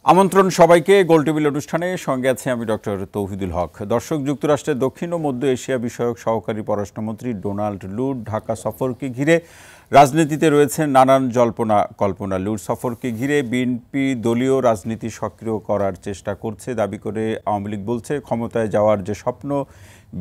আমন্ত্রণ সবাইকে গোল টেবিল অনুষ্ঠানে সঙ্গে আছে আমি ডক্টর তৌহিদুল হক। দর্শক, যুক্তরাষ্ট্রের দক্ষিণ ও মধ্য এশিয়া বিষয়ক সহকারী পররাষ্ট্রমন্ত্রী ডোনাল্ড লুর ঢাকা সফরকে ঘিরে রাজনীতিতে রয়েছে নানান জল্পনা কল্পনা। লুর সফরকে ঘিরে বিএনপি দলীয় রাজনীতি সক্রিয় করার চেষ্টা করছে দাবি করে আওয়ামী লীগ বলছে ক্ষমতায় যাওয়ার যে স্বপ্ন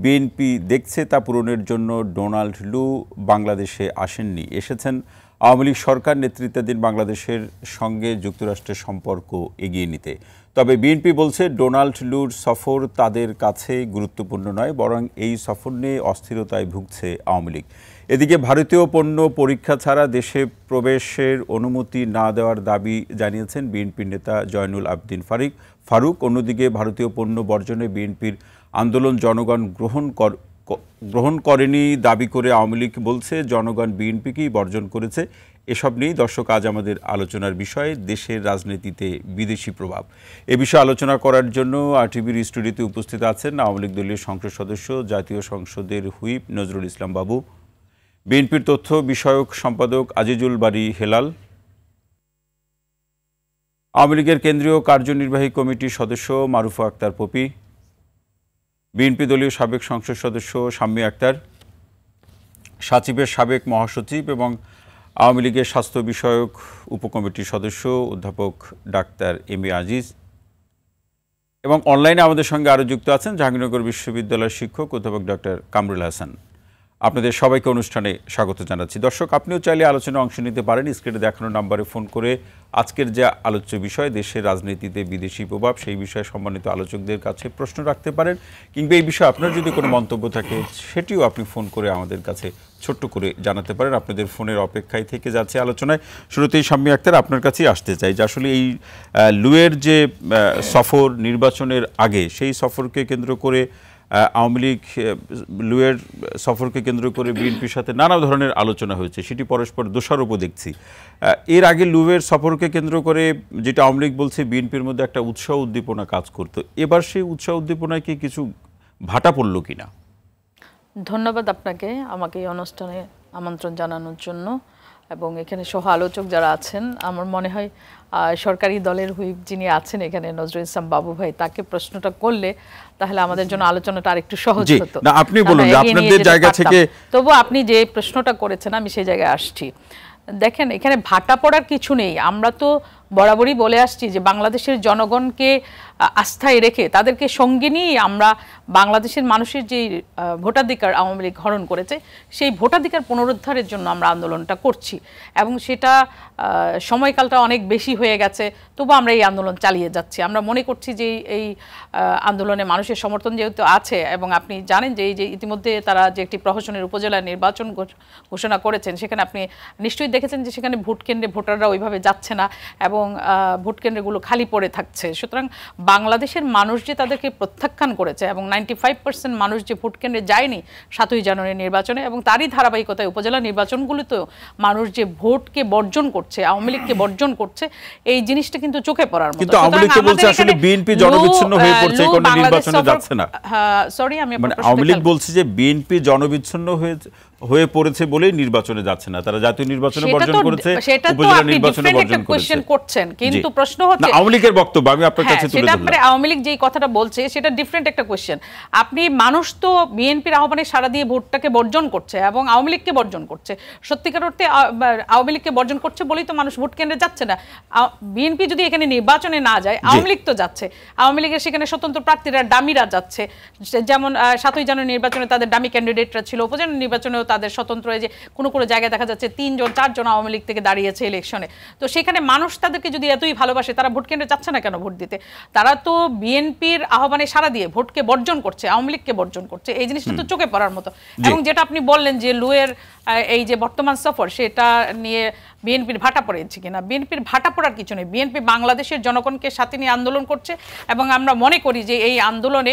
বিএনপি দেখছে তা পূরণের জন্য ডোনাল্ড লু বাংলাদেশে আসেননি, এসেছেন আওয়ামী লীগ সরকার নেতৃত্বাধীন বাংলাদেশের সঙ্গে যুক্তরাষ্ট্রের সম্পর্ক এগিয়ে নিতে। তবে বিএনপি বলছে ডোনাল্ড লুর সফর তাদের কাছে গুরুত্বপূর্ণ নয়, বরং এই সফর নিয়ে অস্থিরতায় ভুগছে আওয়ামী লীগ। এদিকে ভারতীয় পণ্য পরীক্ষা ছাড়া দেশে প্রবেশের অনুমতি না দেওয়ার দাবি জানিয়েছেন বিএনপির নেতা জয়নুল আবদিন ফারুক। অন্যদিকে ভারতীয় পণ্য বর্জনে বিএনপির আন্দোলন জনগণ গ্রহণ করেনি দাবি করে আওয়ামী লীগ বলছে জনগণ বিএনপিকেই বর্জন করেছে। এসব নিয়েই দর্শক আজ আমাদের আলোচনার বিষয় দেশের রাজনীতিতে বিদেশি প্রভাব। এ বিষয়ে আলোচনা করার জন্য আরটিভির স্টুডিওতে উপস্থিত আছেন আওয়ামী লীগ দলীয় সংসদ সদস্য, জাতীয় সংসদের হুইপ নজরুল ইসলাম বাবু, বিএনপির তথ্য বিষয়ক সম্পাদক আজিজুল বারী হেলাল, আওয়ামী লীগের কেন্দ্রীয় কার্যনির্বাহী কমিটির সদস্য মারুফা আক্তার পপি, বিএনপি দলীয় সাবেক সংসদ সদস্য শাম্মী আক্তার, সাচিবের সাবেক মহাসচিব এবং আওয়ামী লীগের স্বাস্থ্য বিষয়ক উপকমিটির সদস্য অধ্যাপক ডাক্তার এম এ আজিজ, এবং অনলাইনে আমাদের সঙ্গে আরও যুক্ত আছেন জাহাঙ্গীরনগর বিশ্ববিদ্যালয়ের শিক্ষক অধ্যাপক ডক্টর কামরুল হাসান। আপনাদের সবাইকে অনুষ্ঠানে স্বাগত জানাচ্ছি। দর্শক, আপনিও চাইলে আলোচনায় অংশ নিতে পারেন। স্ক্রিনে দেখানো নম্বরে ফোন করে আজকের যে আলোচ্য বিষয় দেশের রাজনীতিতে বিদেশি প্রভাব, সেই বিষয়ে সম্মানিত আলোচকদের কাছে প্রশ্ন রাখতে পারেন, কিংবা এই বিষয়ে আপনার যদি কোনো মন্তব্য থাকে সেটিও আপনি ফোন করে আমাদের কাছে ছোট্ট করে জানাতে পারেন। আপনাদের ফোনের অপেক্ষায় থেকে যাচ্ছে আলোচনায়। শুরুতেই শাম্মী আক্তার, আপনার কাছেই আসতে চাই যে আসলে এই লুয়ের যে সফর নির্বাচনের আগে, সেই সফরকে কেন্দ্র করে আওয়ামী লীগ লুয়ের সফরকে কেন্দ্র করে বিএনপির সাথে নানা ধরনের আলোচনা হয়েছে, সেটি পরস্পর দোষারোপও দেখছি। এর আগে লুয়ের সফরকে কেন্দ্র করে যেটা আওয়ামী লীগ বলছে বিএনপির মধ্যে একটা উৎসাহ উদ্দীপনা কাজ করতো, এবার সেই উৎসাহ উদ্দীপনায় কি কিছু ভাটা পড়ল কিনা? ধন্যবাদ আপনাকে আমাকে এই অনুষ্ঠানে আমন্ত্রণ জানানোর জন্য, এবং এখানে সহ আলোচক যারা আছেন। আমার মনে হয় সরকারি দলের হুইপ যিনি আছেন এখানে নজরুল ইসলাম বাবু ভাই, তাকে প্রশ্নটা করলে তাহলে আমাদের জন্য আলোচনাটা আরেকটু সহজ হতো। না, আপনি বলুন আপনাদের জায়গা থেকে। তবু আপনি যে প্রশ্নটা করেছেন আমি সেই জায়গায় আসছি। দেখেন, এখানে ভাটা পড়ার কিছু নেই। আমরা তো বরাবরই বলে আসছি যে বাংলাদেশের জনগণকে আস্থায় রেখে তাদেরকে সঙ্গে নিয়েই আমরা বাংলাদেশের মানুষের যে ভোটাধিকার আওয়ামী লীগ হরণ করেছে সেই ভোটাধিকার পুনরুদ্ধারের জন্য আমরা আন্দোলনটা করছি, এবং সেটা সময়কালটা অনেক বেশি হয়ে গেছে, তবু আমরা এই আন্দোলন চালিয়ে যাচ্ছি। আমরা মনে করছি যে এই আন্দোলনে মানুষের সমর্থন যেহেতু আছে, এবং আপনি জানেন যে এই যে ইতিমধ্যে তারা যে একটি প্রহসনের উপজেলা নির্বাচন ঘোষণা করেছেন, সেখানে আপনি নিশ্চয়ই দেখেছেন যে সেখানে ভোট কেন্দ্রে ভোটাররা ওইভাবে যাচ্ছে না এবং ভোট কেন্দ্রগুলো খালি পড়ে থাকছে। সুতরাং বাংলাদেশের মানুষ যে তাদেরকে প্রত্যাখ্যান করেছে, এবং 95% মানুষ যে ভোট কেন্দ্রে যায়নি 7ই জানুয়ারি নির্বাচনে, এবং তারই ধারাবাহিকতায় উপজেলা নির্বাচনগুলিতেও মানুষ যে ভোটকে বর্জন করছে, আওয়ামী লীগকে বর্জন করছে, এই জিনিসটা কিন্তু চোখে পড়ার মতো। কিন্তু আওয়ামী লীগ বলছে আসলে বিএনপি জনবিচ্ছিন্ন হয়ে পড়ছে, কোনো নির্বাচনে যাচ্ছে না। সরি, আমি মানে আওয়ামী লীগ বলছে যে বিএনপি জনবিচ্ছিন্ন হয়ে পড়েছে বলেই নির্বাচনে যাচ্ছে না, তারা জাতীয় নির্বাচনে বর্জন করেছে, উপজেলা নির্বাচনে বর্জন করেছে। কিন্তু প্রশ্ন হচ্ছে আওয়ামী লীগের বক্তব্য আমি আপনার কাছে তুলে ধরলাম। সেটা আওয়ামী লীগ যেই কথাটা বলছে সেটা ডিফারেন্ট একটা কোশ্চেন। আপনি মানুষ তো বিএনপির আহ্বানে সাড়া দিয়ে ভোটটাকে বর্জন করছে এবং আওয়ামী লীগকে বর্জন করছে। সত্যিকার অর্থে আওয়ামী লীগকে বর্জন করছে বলেই তো মানুষ ভোট কেন্দ্রে যাচ্ছে না। বিএনপি যদি এখানে নির্বাচনে না যায়, আওয়ামী লীগ তো যাচ্ছে। আওয়ামী লীগের সেখানে স্বতন্ত্র প্রার্থীরা ডামিরা যাচ্ছে, যেমন 7ই জানুয়ারি নির্বাচনে তাদের ডামি ক্যান্ডিডেটরা ছিল, উপজেলা নির্বাচনেও তাদের স্বতন্ত্র, যে কোনো কোনো জায়গায় দেখা যাচ্ছে 3-4 আওয়ামী লীগ থেকে দাঁড়িয়েছে ইলেকশনে। তো সেখানে মানুষ তাদেরকে যদি এতই ভালোবাসে, তারা ভোট কেন্দ্রে যাচ্ছে না কেন ভোট দিতে? তারা তো বিএনপির আহ্বানে সাড়া দিয়ে ভোটকে বর্জন করছে, আওয়ামী লীগকে বর্জন করছে। এই জিনিসটা তো চোখে পড়ার মতো। এবং যেটা আপনি বললেন যে লুয়ের এই যে বর্তমান সফর, সেটা নিয়ে বিএনপির ভাটা পড়েছে কিনা, বিএনপির ভাটা পড়ার কিছু নেই। বিএনপি বাংলাদেশের জনগণকে সাথে নিয়ে আন্দোলন করছে, এবং আমরা মনে করি যে এই আন্দোলনে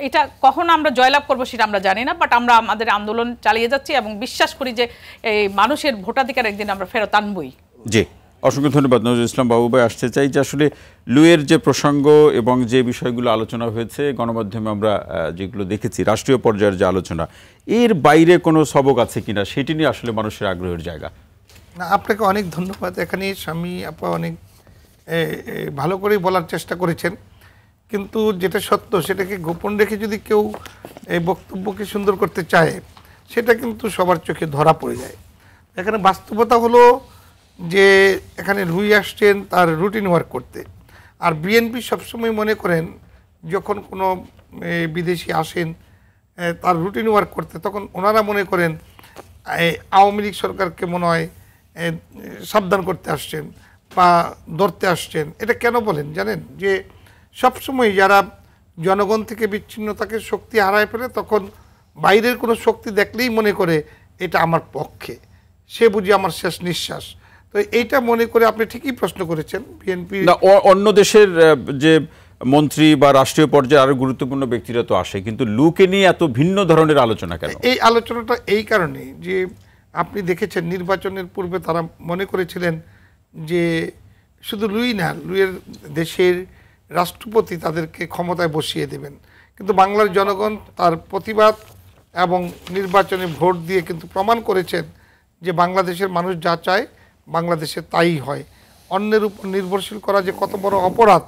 এটা কখন আমরা জয়লাভ করবো সেটা আমরা জানি না, বাট আমরা আমাদের আন্দোলন চালিয়ে যাচ্ছি এবং বিশ্বাস করি যে এই মানুষের ভোটাধিকার একদিন আমরা ফেরত আনবই। জি, অসংখ্য ধন্যবাদ নজরুল ইসলাম বাবু ভাই। আসতে চাই যে আসলে লুয়ের যে প্রসঙ্গ এবং যে বিষয়গুলো আলোচনা হয়েছে গণমাধ্যমে আমরা যেগুলো দেখেছি, রাষ্ট্রীয় পর্যায়ের যে আলোচনা, এর বাইরে কোনো সবক আছে কিনা সেটি নিয়ে আসলে মানুষের আগ্রহের জায়গা। না, আপনাকে অনেক ধন্যবাদ। এখানে স্বামী আপা অনেক ভালো করেই বলার চেষ্টা করেছেন, কিন্তু যেটা সত্য সেটাকে গোপন রেখে যদি কেউ এই বক্তব্যকে সুন্দর করতে চায় সেটা কিন্তু সবার চোখে ধরা পড়ে যায়। এখানে বাস্তবতা হলো যে এখানে রুই আসছেন তার রুটিন ওয়ার্ক করতে, আর বিএনপি সবসময় মনে করেন যখন কোনো বিদেশি আসেন তার রুটিন ওয়ার্ক করতে, তখন ওনারা মনে করেন আওয়ামী লীগ সরকারকে মনে হয় সাবধান করতে আসছেন বা ধরতে আসছেন। এটা কেন বলেন জানেন? যে সবসময় যারা জনগণ থেকে বিচ্ছিন্নতাকে শক্তি হারায় ফেলে তখন বাইরের কোনো শক্তি দেখলেই মনে করে এটা আমার পক্ষে, সে বুঝি আমার শেষ নিঃশ্বাস। তো এইটা মনে করে আপনি ঠিকই প্রশ্ন করেছেন। বিএনপি অন্য দেশের যে মন্ত্রী বা রাষ্ট্রীয় পর্যায়ে আরো গুরুত্বপূর্ণ ব্যক্তিরা তো আসে, কিন্তু লুকে নিয়ে এত ভিন্ন ধরনের আলোচনা কেন? এই আলোচনাটা এই কারণে যে আপনি দেখেছেন নির্বাচনের পূর্বে তারা মনে করেছিলেন যে শুধু লুই না, লুইয়ের দেশের রাষ্ট্রপতি তাদেরকে ক্ষমতায় বসিয়ে দেবেন, কিন্তু বাংলার জনগণ তার প্রতিবাদ এবং নির্বাচনে ভোট দিয়ে কিন্তু প্রমাণ করেছেন যে বাংলাদেশের মানুষ যা চায় বাংলাদেশে তাই হয়। অন্যের উপর নির্ভরশীল করা যে কত বড় অপরাধ,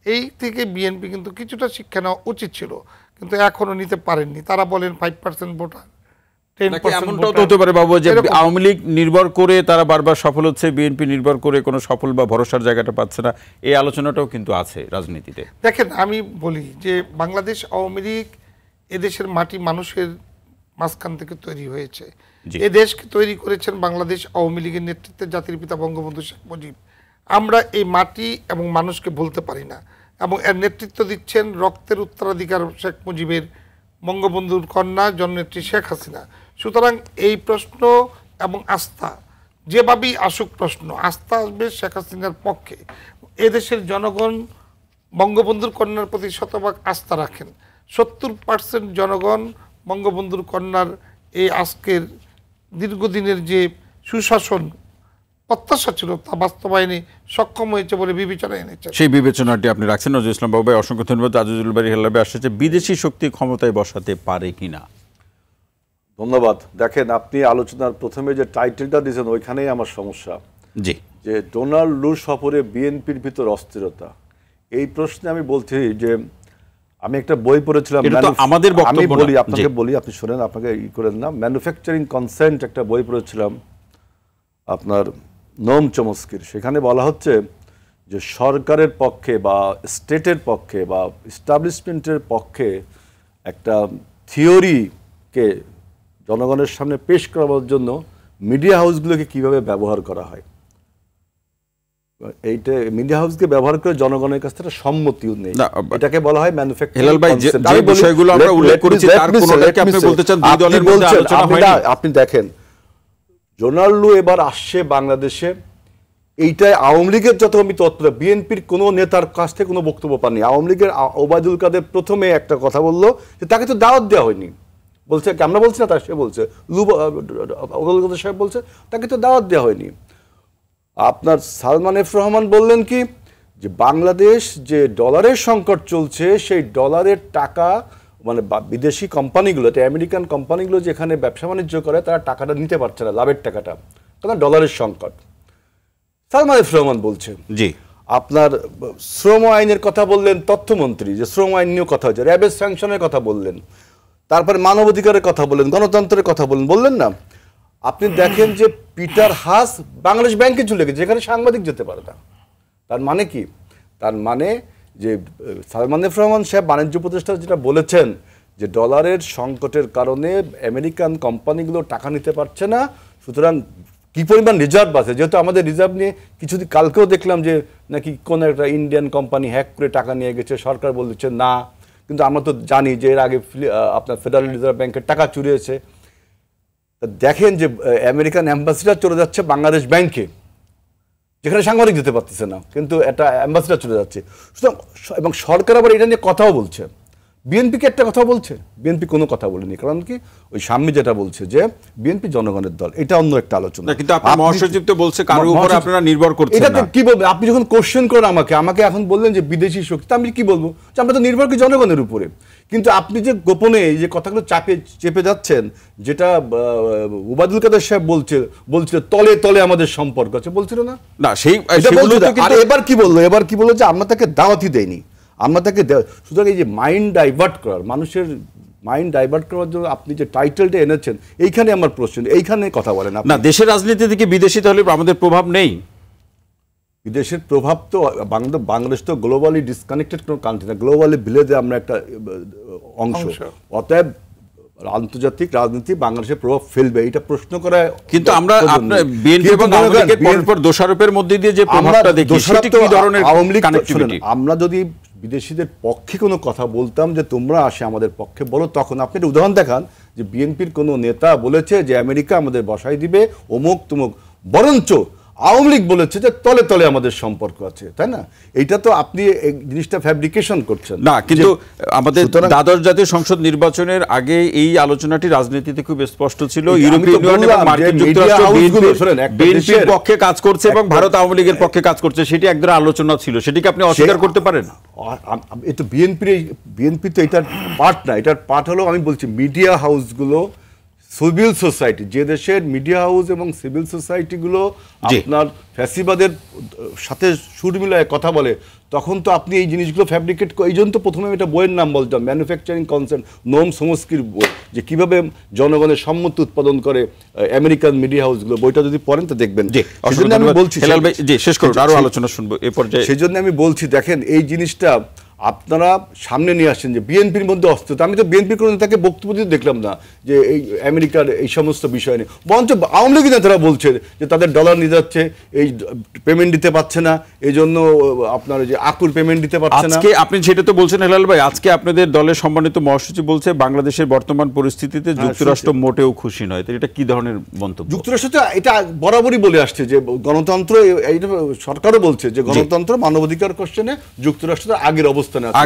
এই থেকে বিএনপি কিন্তু কিছুটা শিক্ষা নেওয়া উচিত ছিল, কিন্তু এখনো নিতে পারেননি। তারা বলেন 5% ভোটার, 10% হতে পারে বাবু যে আওয়ামী লীগ নির্ভর করে তারা বারবার সফল হচ্ছে, বিএনপি নির্ভর করে কোনো সফল বা ভরসার জায়গাটা পাচ্ছে না, এই আলোচনাটাও কিন্তু আছে রাজনীতিতে। দেখেন, আমি বলি যে বাংলাদেশ আওয়ামী লীগ এদেশের মাটি মানুষের মাঝখান থেকে তৈরি হয়েছে। এ দেশকে তৈরি করেছেন বাংলাদেশ আওয়ামী লীগের নেতৃত্বে জাতির পিতা বঙ্গবন্ধু শেখ মুজিব। আমরা এই মাটি এবং মানুষকে ভুলতে পারি না, এবং এর নেতৃত্ব দিচ্ছেন রক্তের উত্তরাধিকার শেখ মুজিবের বঙ্গবন্ধুর কন্যা জননেত্রী শেখ হাসিনা। সুতরাং এই প্রশ্ন এবং আস্থা যেভাবেই আসুক, প্রশ্ন আস্থা আসবে শেখ হাসিনার পক্ষে। এদেশের জনগণ বঙ্গবন্ধুর কন্যার প্রতি শতভাগ আস্থা রাখেন। 70% জনগণ বঙ্গবন্ধুর কন্যার এই আজকের দীর্ঘদিনের যে সুশাসন প্রত্যাশা ছিল তা বাস্তবায়নে সক্ষম হয়েছে বলে বিবেচনা এনেছে। সেই বিবেচনাটি আপনি রাখছেন। নজরুল ইসলাম বাবু, অসংখ্য ধন্যবাদ। আজিজুল বারী হেলাবে আসছে বিদেশি শক্তি ক্ষমতায় বসাতে পারে কিনা। ধন্যবাদ। দেখেন, আপনি আলোচনার প্রথমে যে টাইটেলটা দিয়েছেন ওইখানেই আমার সমস্যা। জি, যে ডোনাল্ড লু সফরে বিএনপির ভিতর অস্থিরতা, এই প্রশ্নে আমি বলছি যে আমি একটা বই পড়েছিলাম, আমাদের আমি বলি আপনাকে, বলি আপনি শোনেন, আপনাকে ই করেন না, ম্যানুফ্যাকচারিং কনসেন্ট একটা বই পড়েছিলাম আপনার নোম চমস্কির। সেখানে বলা হচ্ছে যে সরকারের পক্ষে বা স্টেটের পক্ষে বা এস্টাবলিশমেন্টের পক্ষে একটা থিওরিকে জনগণের সামনে পেশ করার জন্য মিডিয়া হাউসগুলোকে কিভাবে ব্যবহার করা হয়, এইটা মিডিয়া হাউসকে ব্যবহার করে জনগণের কাছ থেকে সম্মতিও নেই, এটাকে বলা হয় ম্যানুফ্যাকচারিং কনসেন্ট। আপনি দেখেন ডোনাল্ড লু এবার আসছে বাংলাদেশে, এইটাই আওয়ামী লীগের যত আমি তৎপরতা, বিএনপির কোনো নেতার কাছ থেকে কোনো বক্তব্য পাননি। আওয়ামী লীগের ওবায়দুল কাদের প্রথমে একটা কথা বললো যে তাকে তো দাওয়াত দেওয়া হয়নি, বলছে আমরা বলছি না, তার সে বলছে ওবায়দুল কাদের সাহেব বলছে তাকে তো দাওয়াত দেওয়া হয়নি। আপনার সালমান এফ রহমান বললেন কি যে বাংলাদেশ যে ডলারের সংকট চলছে, সেই ডলারের টাকা মানে বিদেশি কোম্পানিগুলো, আমেরিকান কোম্পানিগুলো যেখানে ব্যবসা বাণিজ্য করে তারা টাকাটা নিতে পারছে না, লাভের টাকাটা, কারণ ডলারের সংকট। সালমান এফ রহমান বলছে। জি, আপনার শ্রম আইনের কথা বললেন তথ্যমন্ত্রী, যে শ্রম আইন নিয়েও কথা হচ্ছে, র্যাবের স্যাংশনের কথা বললেন, তারপরে মানবাধিকারের কথা বললেন, গণতন্ত্রের কথা বললেন না। আপনি দেখেন যে পিটার হাস বাংলাদেশ ব্যাংকে চলে গেছে, যেখানে সাংবাদিক যেতে পারে না। তার মানে কি? তার মানে যে সালমান এফ রহমান সাহেব বাণিজ্য উপদেষ্টা যেটা বলেছেন যে ডলারের সংকটের কারণে আমেরিকান কোম্পানিগুলো টাকা নিতে পারছে না, সুতরাং কি পরিমাণ রিজার্ভ আছে, যেহেতু আমাদের রিজার্ভ নিয়ে কিছুদিন কালকেও দেখলাম যে নাকি কোন একটা ইন্ডিয়ান কোম্পানি হ্যাক করে টাকা নিয়ে গেছে, সরকার বলছে না, কিন্তু আমরা তো জানি যে এর আগে আপনার ফেডারেল রিজার্ভ ব্যাংকের টাকা চুরি হয়েছে। দেখেন যে আমেরিকান অ্যাম্বাসিডার চলে যাচ্ছে বাংলাদেশ ব্যাংকে, যেখানে সাংবাদিক যেতে পারতেছে না, কিন্তু একটা অ্যাম্বাসিডার চলে যাচ্ছে। সুতরাং এবং সরকার আবার এটা নিয়ে কথাও বলছে, বিএনপিকে একটা কথা বলছে? বিএনপি কোনো কথা বলেনি, কারণ কি ওই সামনে যেটা বলছে যে বিএনপি জনগণের দল, এটা অন্য একটা আলোচনা। কিন্তু আপনার মহাসচিব তো বলছে কারোর উপর আপনারা নির্ভর করছেন না। এটাতে কি বলবেন আপনি? যখন কোশ্চেন করেন আমাকে এখন বললেন যে বিদেশি শক্তি, আমি কি বলবো যে আমরা তো নির্ভর করি জনগণের উপরে। কিন্তু আপনি যে গোপনে এই যে কথাগুলো চেপে যাচ্ছেন, যেটা ওবায়দুল কাদের সাহেব বলছিল তলে তলে আমাদের সম্পর্ক আছে, বলছিল না? না সেই এবার কি বললো যে আমরা তাকে দাওয়াতই দেইনি, আমরা তাকে। সুতরাং এই যে মাইন্ড ডাইভার্ট করার, মানুষের মাইন্ড ডাইভার্ট করার জন্য আপনি যে টাইটেলটা এনেছেন, এইখানে আমার প্রশ্ন, এইখানে কথা বলেন না। দেশের রাজনীতি থেকে বিদেশি তাহলে আমাদের প্রভাব নেই? বিদেশের প্রভাব তো বাংলাদেশ তো গ্লোবালি ডিসকানেক্টেড কোনো কান্ট্রি না, গ্লোবালি ভিলেজে আমরা একটা অংশ। অতএব আন্তর্জাতিক রাজনীতি বাংলাদেশের প্রভাব ফেলবে, এটা প্রশ্ন করা। কিন্তু আমরা বিএনপি এবং আওয়ামী লীগের পরস্পর দোষারোপের মধ্যে দিয়ে যে প্রভাবটা দেখি, সেটা কি ধরনের কানেক্টিভিটি? আমরা যদি বিদেশিদের পক্ষে কোনো কথা বলতাম যে তোমরা আসে আমাদের পক্ষে বলো, তখন আপনি একটা উদাহরণ দেখান যে বিএনপির কোনো নেতা বলেছে যে আমেরিকা আমাদের বসাই দিবে অমুক তমুক, বরঞ্চ আওয়ামী লীগ বলেছে যে তলে তলে আমাদের সম্পর্ক আছে, তাই না? এইটা তো আপনি এই জিনিসটা ফ্যাব্রিকেশন করছেন না। কিন্তু আমাদের দ্বাদশ জাতীয় সংসদ নির্বাচনের আগে এই আলোচনাটি রাজনীতিতে খুব স্পষ্ট ছিল। ইউরোপীয় ইউনিয়ন এবং মার্কিন যুক্তরাষ্ট্র বিএনপির পক্ষে কাজ করছে এবং ভারত আওয়ামী লীগের পক্ষে কাজ করছে, সেটি এক ধরনের আলোচনা ছিল। সেটিকে আপনি অস্বীকার করতে পারেন? এই তো বিএনপি তো এটার পার্ট না, এটার পার্ট হলো, আমি বলছি মিডিয়া হাউসগুলো, সিভিল সোসাইটি, যে দেশের মিডিয়া হাউস এবং সিভিল সোসাইটিগুলো আপনার ফ্যাসিবাদের সাথে সুর মিলায় কথা বলে, তখন তো আপনি এই জিনিসগুলো ফ্যাব্রিকেট, এই জন্য তো প্রথমে এটা বইয়ের নাম বলতাম ম্যানুফ্যাকচারিং কনসেন্ট নোম সংস্কৃতির বই, যে কিভাবে জনগণের সম্মতি উৎপাদন করে আমেরিকান মিডিয়া হাউসগুলো। বইটা যদি পড়েন তো দেখবেন। আমি বলছি শেষ করুন, আরো আলোচনা শুনবো এ পর্যায়ে। সেই জন্য আমি বলছি, দেখেন এই জিনিসটা আপনারা সামনে নিয়ে আসছেন যে বিএনপির মধ্যে অস্তিত্ব। আমি তো বিএনপির কোনো নেতাকে বক্তব্য দিতে দেখলাম না যে এই আমেরিকার এই সমস্ত বিষয় নিয়ে, বরঞ্চ আওয়ামী লীগের নেতারা বলছে যে তাদের ডলার নিয়ে যাচ্ছে, এই পেমেন্ট দিতে পারছে না, এই জন্য আপনার যে আকুর পেমেন্ট দিতে পারছে না। আজকে আপনি সেটা তো বলছেন হেলাল ভাই, আজকে আপনাদের দলের সম্মানিত মহাসচিব বলছে বাংলাদেশের বর্তমান পরিস্থিতিতে যুক্তরাষ্ট্র মোটেও খুশি নয়। তো এটা কি ধরনের মন্তব্য? যুক্তরাষ্ট্র তো এটা বরাবরই বলে আসছে যে গণতন্ত্র, এইটা সরকারও বলছে যে গণতন্ত্র মানবাধিকার কোশ্চেনে যুক্তরাষ্ট্র আগের অবস্থানে আছে।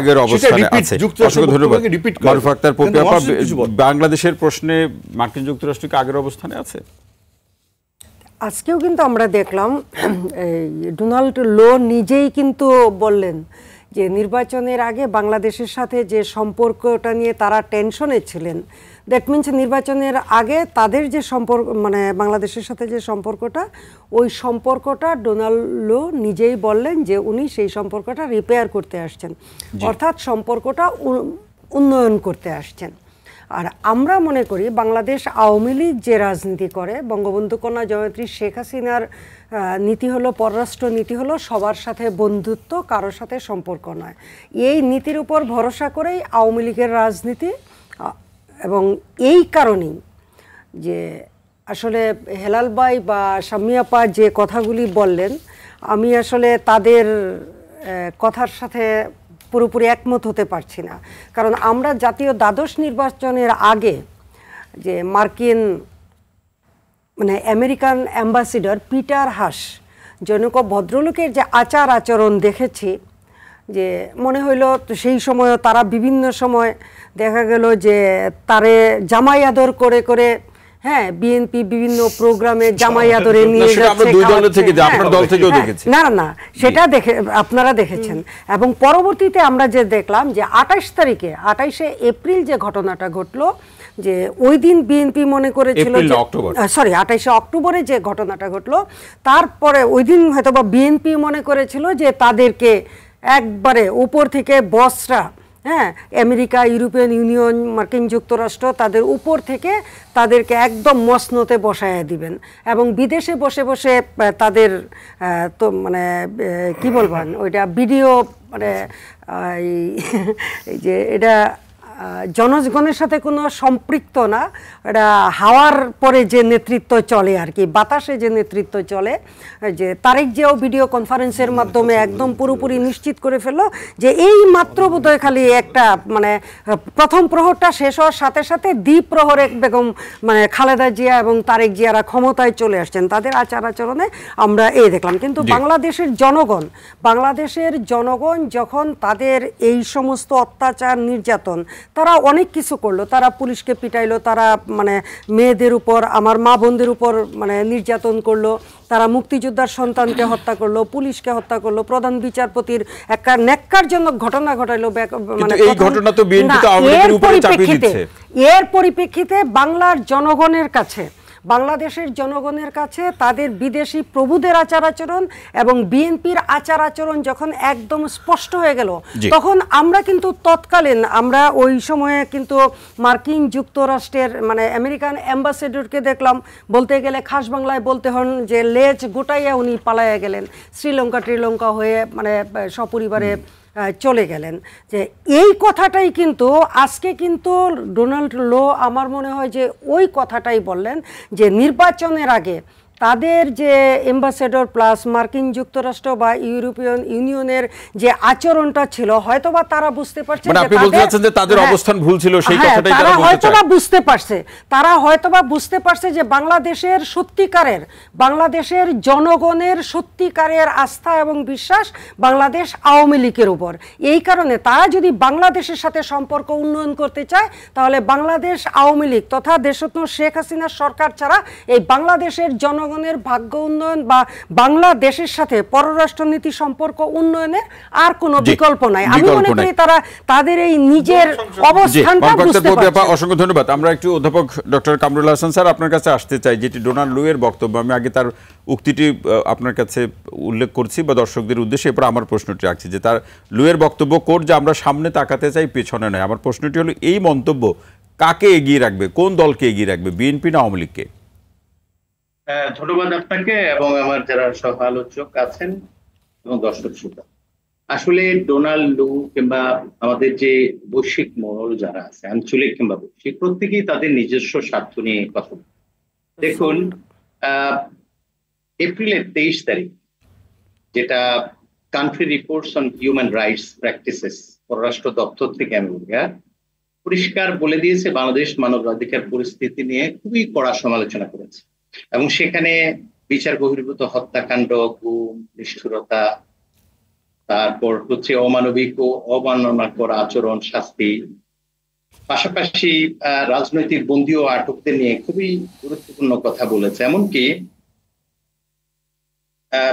বাংলাদেশের প্রশ্নে মার্কিন যুক্তরাষ্ট্র কি আগের অবস্থানে আছে? আজকেও কিন্তু আমরা দেখলাম ডোনাল্ড লো নিজেই কিন্তু বললেন যে নির্বাচনের আগে বাংলাদেশের সাথে যে সম্পর্কটা নিয়ে তারা টেনশনে ছিলেন, দ্যাট মিনস নির্বাচনের আগে তাদের যে সম্পর্ক, মানে বাংলাদেশের সাথে যে সম্পর্কটা, ওই সম্পর্কটা ডোনাল্ড লো নিজেই বললেন যে উনি সেই সম্পর্কটা রিপেয়ার করতে আসছেন, অর্থাৎ সম্পর্কটা উন্নয়ন করতে আসছেন। আর আমরা মনে করি বাংলাদেশ আওয়ামী লীগ যে রাজনীতি করে, বঙ্গবন্ধু কন্যা জয়ত্রী শেখ হাসিনার নীতি হলো, পররাষ্ট্র নীতি হলো সবার সাথে বন্ধুত্ব, কারোর সাথে সম্পর্ক নয়। এই নীতির উপর ভরসা করেই আওয়ামী লীগের রাজনীতি। এবং এই কারণেই যে আসলে হেলাল ভাই বা শাম্মী আপা যে কথাগুলি বললেন, আমি আসলে তাদের কথার সাথে পুরোপুরি একমত হতে পারছি না। কারণ আমরা জাতীয় দ্বাদশ নির্বাচনের আগে যে মার্কিন মানে আমেরিকান অ্যাম্বাসিডর পিটার হাস জনক ভদ্রলোকের যে আচার আচরণ দেখেছি, যে মনে হইল সেই সময় তারা বিভিন্ন সময় দেখা গেল যে তারে জামাই আদর করে করে, হ্যাঁ, বিএনপি বিভিন্ন প্রোগ্রামে জামাই আদরে নিয়ে যাচ্ছে। না না, সেটা দেখে আপনারা দেখেছেন। এবং পরবর্তীতে আমরা যে দেখলাম যে 28শে এপ্রিল যে ঘটনাটা ঘটলো, যে ওই দিন বিএনপি মনে করেছিল, 28শে অক্টোবরে যে ঘটনাটা ঘটলো, তারপরে ওই দিন হয়তোবা বিএনপি মনে করেছিল যে তাদেরকে একবারে উপর থেকে বসরা, হ্যাঁ, আমেরিকা, ইউরোপিয়ান ইউনিয়ন, মার্কিন যুক্তরাষ্ট্র, তাদের উপর থেকে তাদেরকে একদম মসনতে বসায় দিবেন এবং বিদেশে বসে বসে তাদের তো মানে কি বলবেন ওইটা ভিডিও, মানে এই যে এটা জনগণের সাথে কোনো সম্পৃক্ত না, এটা হাওয়ার পরে যে নেতৃত্ব চলে আর কি, বাতাসে যে নেতৃত্ব চলে, যে তারেক জিয়াও ভিডিও কনফারেন্সের মাধ্যমে একদম পুরোপুরি নিশ্চিত করে ফেললো যে এই মাত্র বোধহয় খালি একটা মানে প্রথম প্রহরটা শেষ হওয়ার সাথে সাথে দ্বীপ প্রহরে বেগম মানে খালেদা জিয়া এবং তারেক জিয়ারা ক্ষমতায় চলে আসছেন, তাদের আচার আচরণে আমরা এই দেখলাম। কিন্তু বাংলাদেশের জনগণ যখন তাদের এই সমস্ত অত্যাচার নির্যাতন, তারা অনেক কিছু করলো, তারা পুলিশকে পিটাইলো, তারা মানে মেয়েদের উপর, আমার মা বোনদের উপর মানে নির্যাতন করলো, তারা মুক্তিযোদ্ধার সন্তানকে হত্যা করলো, পুলিশকে হত্যা করলো, প্রধান বিচারপতির একটা ন্যাক্কারজনক ঘটনা ঘটাইলো। মানে এই ঘটনা তো বিএনপি তো আওয়ামী লীগের উপরে চাপিয়ে দিচ্ছে। এর পরিপ্রেক্ষিতে বাংলাদেশের জনগণের কাছে তাদের বিদেশি প্রভুদের আচার আচরণ এবং বিএনপির আচার আচরণ যখন একদম স্পষ্ট হয়ে গেল, তখন আমরা কিন্তু তৎকালীন আমরা ওই সময়ে কিন্তু মার্কিন যুক্তরাষ্ট্রের মানে আমেরিকান অ্যাম্বাসেডরকে দেখলাম, বলতে গেলে খাস বাংলায় বলতে হন যে লেজ গোটাইয়া উনি পালাইয়া গেলেন, শ্রীলঙ্কা হয়ে মানে সপরিবারে চলে গেলেন। যে এই কথাটাই কিন্তু আজকে কিন্তু ডোনাল্ড লো আমার মনে হয় যে ওই কথাটাই বললেন যে নির্বাচনের আগে তাদের যে অ্যাম্বাসেডর প্লাস মার্কিন যুক্তরাষ্ট্র বা ইউরোপিয়ান ইউনিয়নের যে আচরণটা ছিল, হয়তোবা তারা বুঝতে পারছে যে তাদের অবস্থান ভুল ছিল, সেই কথাটাই তারা হয়তোবা বুঝতে পারছে যে বাংলাদেশের জনগণের সত্যিকারের আস্থা এবং বিশ্বাস বাংলাদেশ আওয়ামী লীগের উপর। এই কারণে তারা যদি বাংলাদেশের সাথে সম্পর্ক উন্নয়ন করতে চায়, তাহলে বাংলাদেশ আওয়ামী লীগ তথা দেশরত্ন শেখ হাসিনার সরকার ছাড়া এই বাংলাদেশের জনগণের ভাগ্য উন্নয়ন বা বাংলাদেশের সাথে পররাষ্ট্রনীতি সম্পর্ক উন্নয়নের আর কোনো বিকল্প নাই। আমি মনে করি তারা তাদের এই নিজের অবস্থানটা বুঝতে পারছে। অসংখ্য ধন্যবাদ। আমরা একটু অধ্যাপক ডক্টর কামরুল হাসান স্যার আপনার কাছে আসতে চাই, যেটি ডোনাল্ড লু এর বক্তব্য। আমি আগে তার উক্তিটি আপনার কাছে উল্লেখ করছি বা দর্শকদের উদ্দেশ্যে, এরপর আমার প্রশ্নটি রাখছি যে তার লু এর বক্তব্য কোট যে আমরা সামনে তাকাতে চাই, পেছনে নয়। আমার প্রশ্নটি হলো এই মন্তব্য কাকে এগিয়ে রাখবে, কোন দলকে এগিয়ে রাখবে, বিএনপি না আওয়ামী লীগকে? ধন্যবাদ আপনাকে এবং আমার যারা সহ আলোচক আছেন এবং দর্শক শ্রোতা। আসলে ডোনাল্ড লু কিংবা আমাদের যে বৈশ্বিক মহল যারা আছে, আঞ্চলিক কিংবা বৈশ্বিক, প্রত্যেকেই তাদের নিজস্ব স্বার্থ নিয়ে কথা বলে। দেখুন, এপ্রিলের 23 তারিখ যেটা country reports on human rights practices পররাষ্ট্র দপ্তর থেকে আমেরিকা পরিষ্কার বলে দিয়েছে বাংলাদেশ মানবাধিকার পরিস্থিতি নিয়ে খুবই কড়া সমালোচনা করেছে এবং সেখানে বিচার বহির্ভূত হত্যাকাণ্ড, গুম, নিষ্ঠুরতা, তারপর হচ্ছে অমানবিক ও অবমাননাকর আচরণ, শাস্তি, পাশাপাশি রাজনৈতিক বন্দী ও আটকদের নিয়ে খুবই গুরুত্বপূর্ণ কথা বলেছে। এমনকি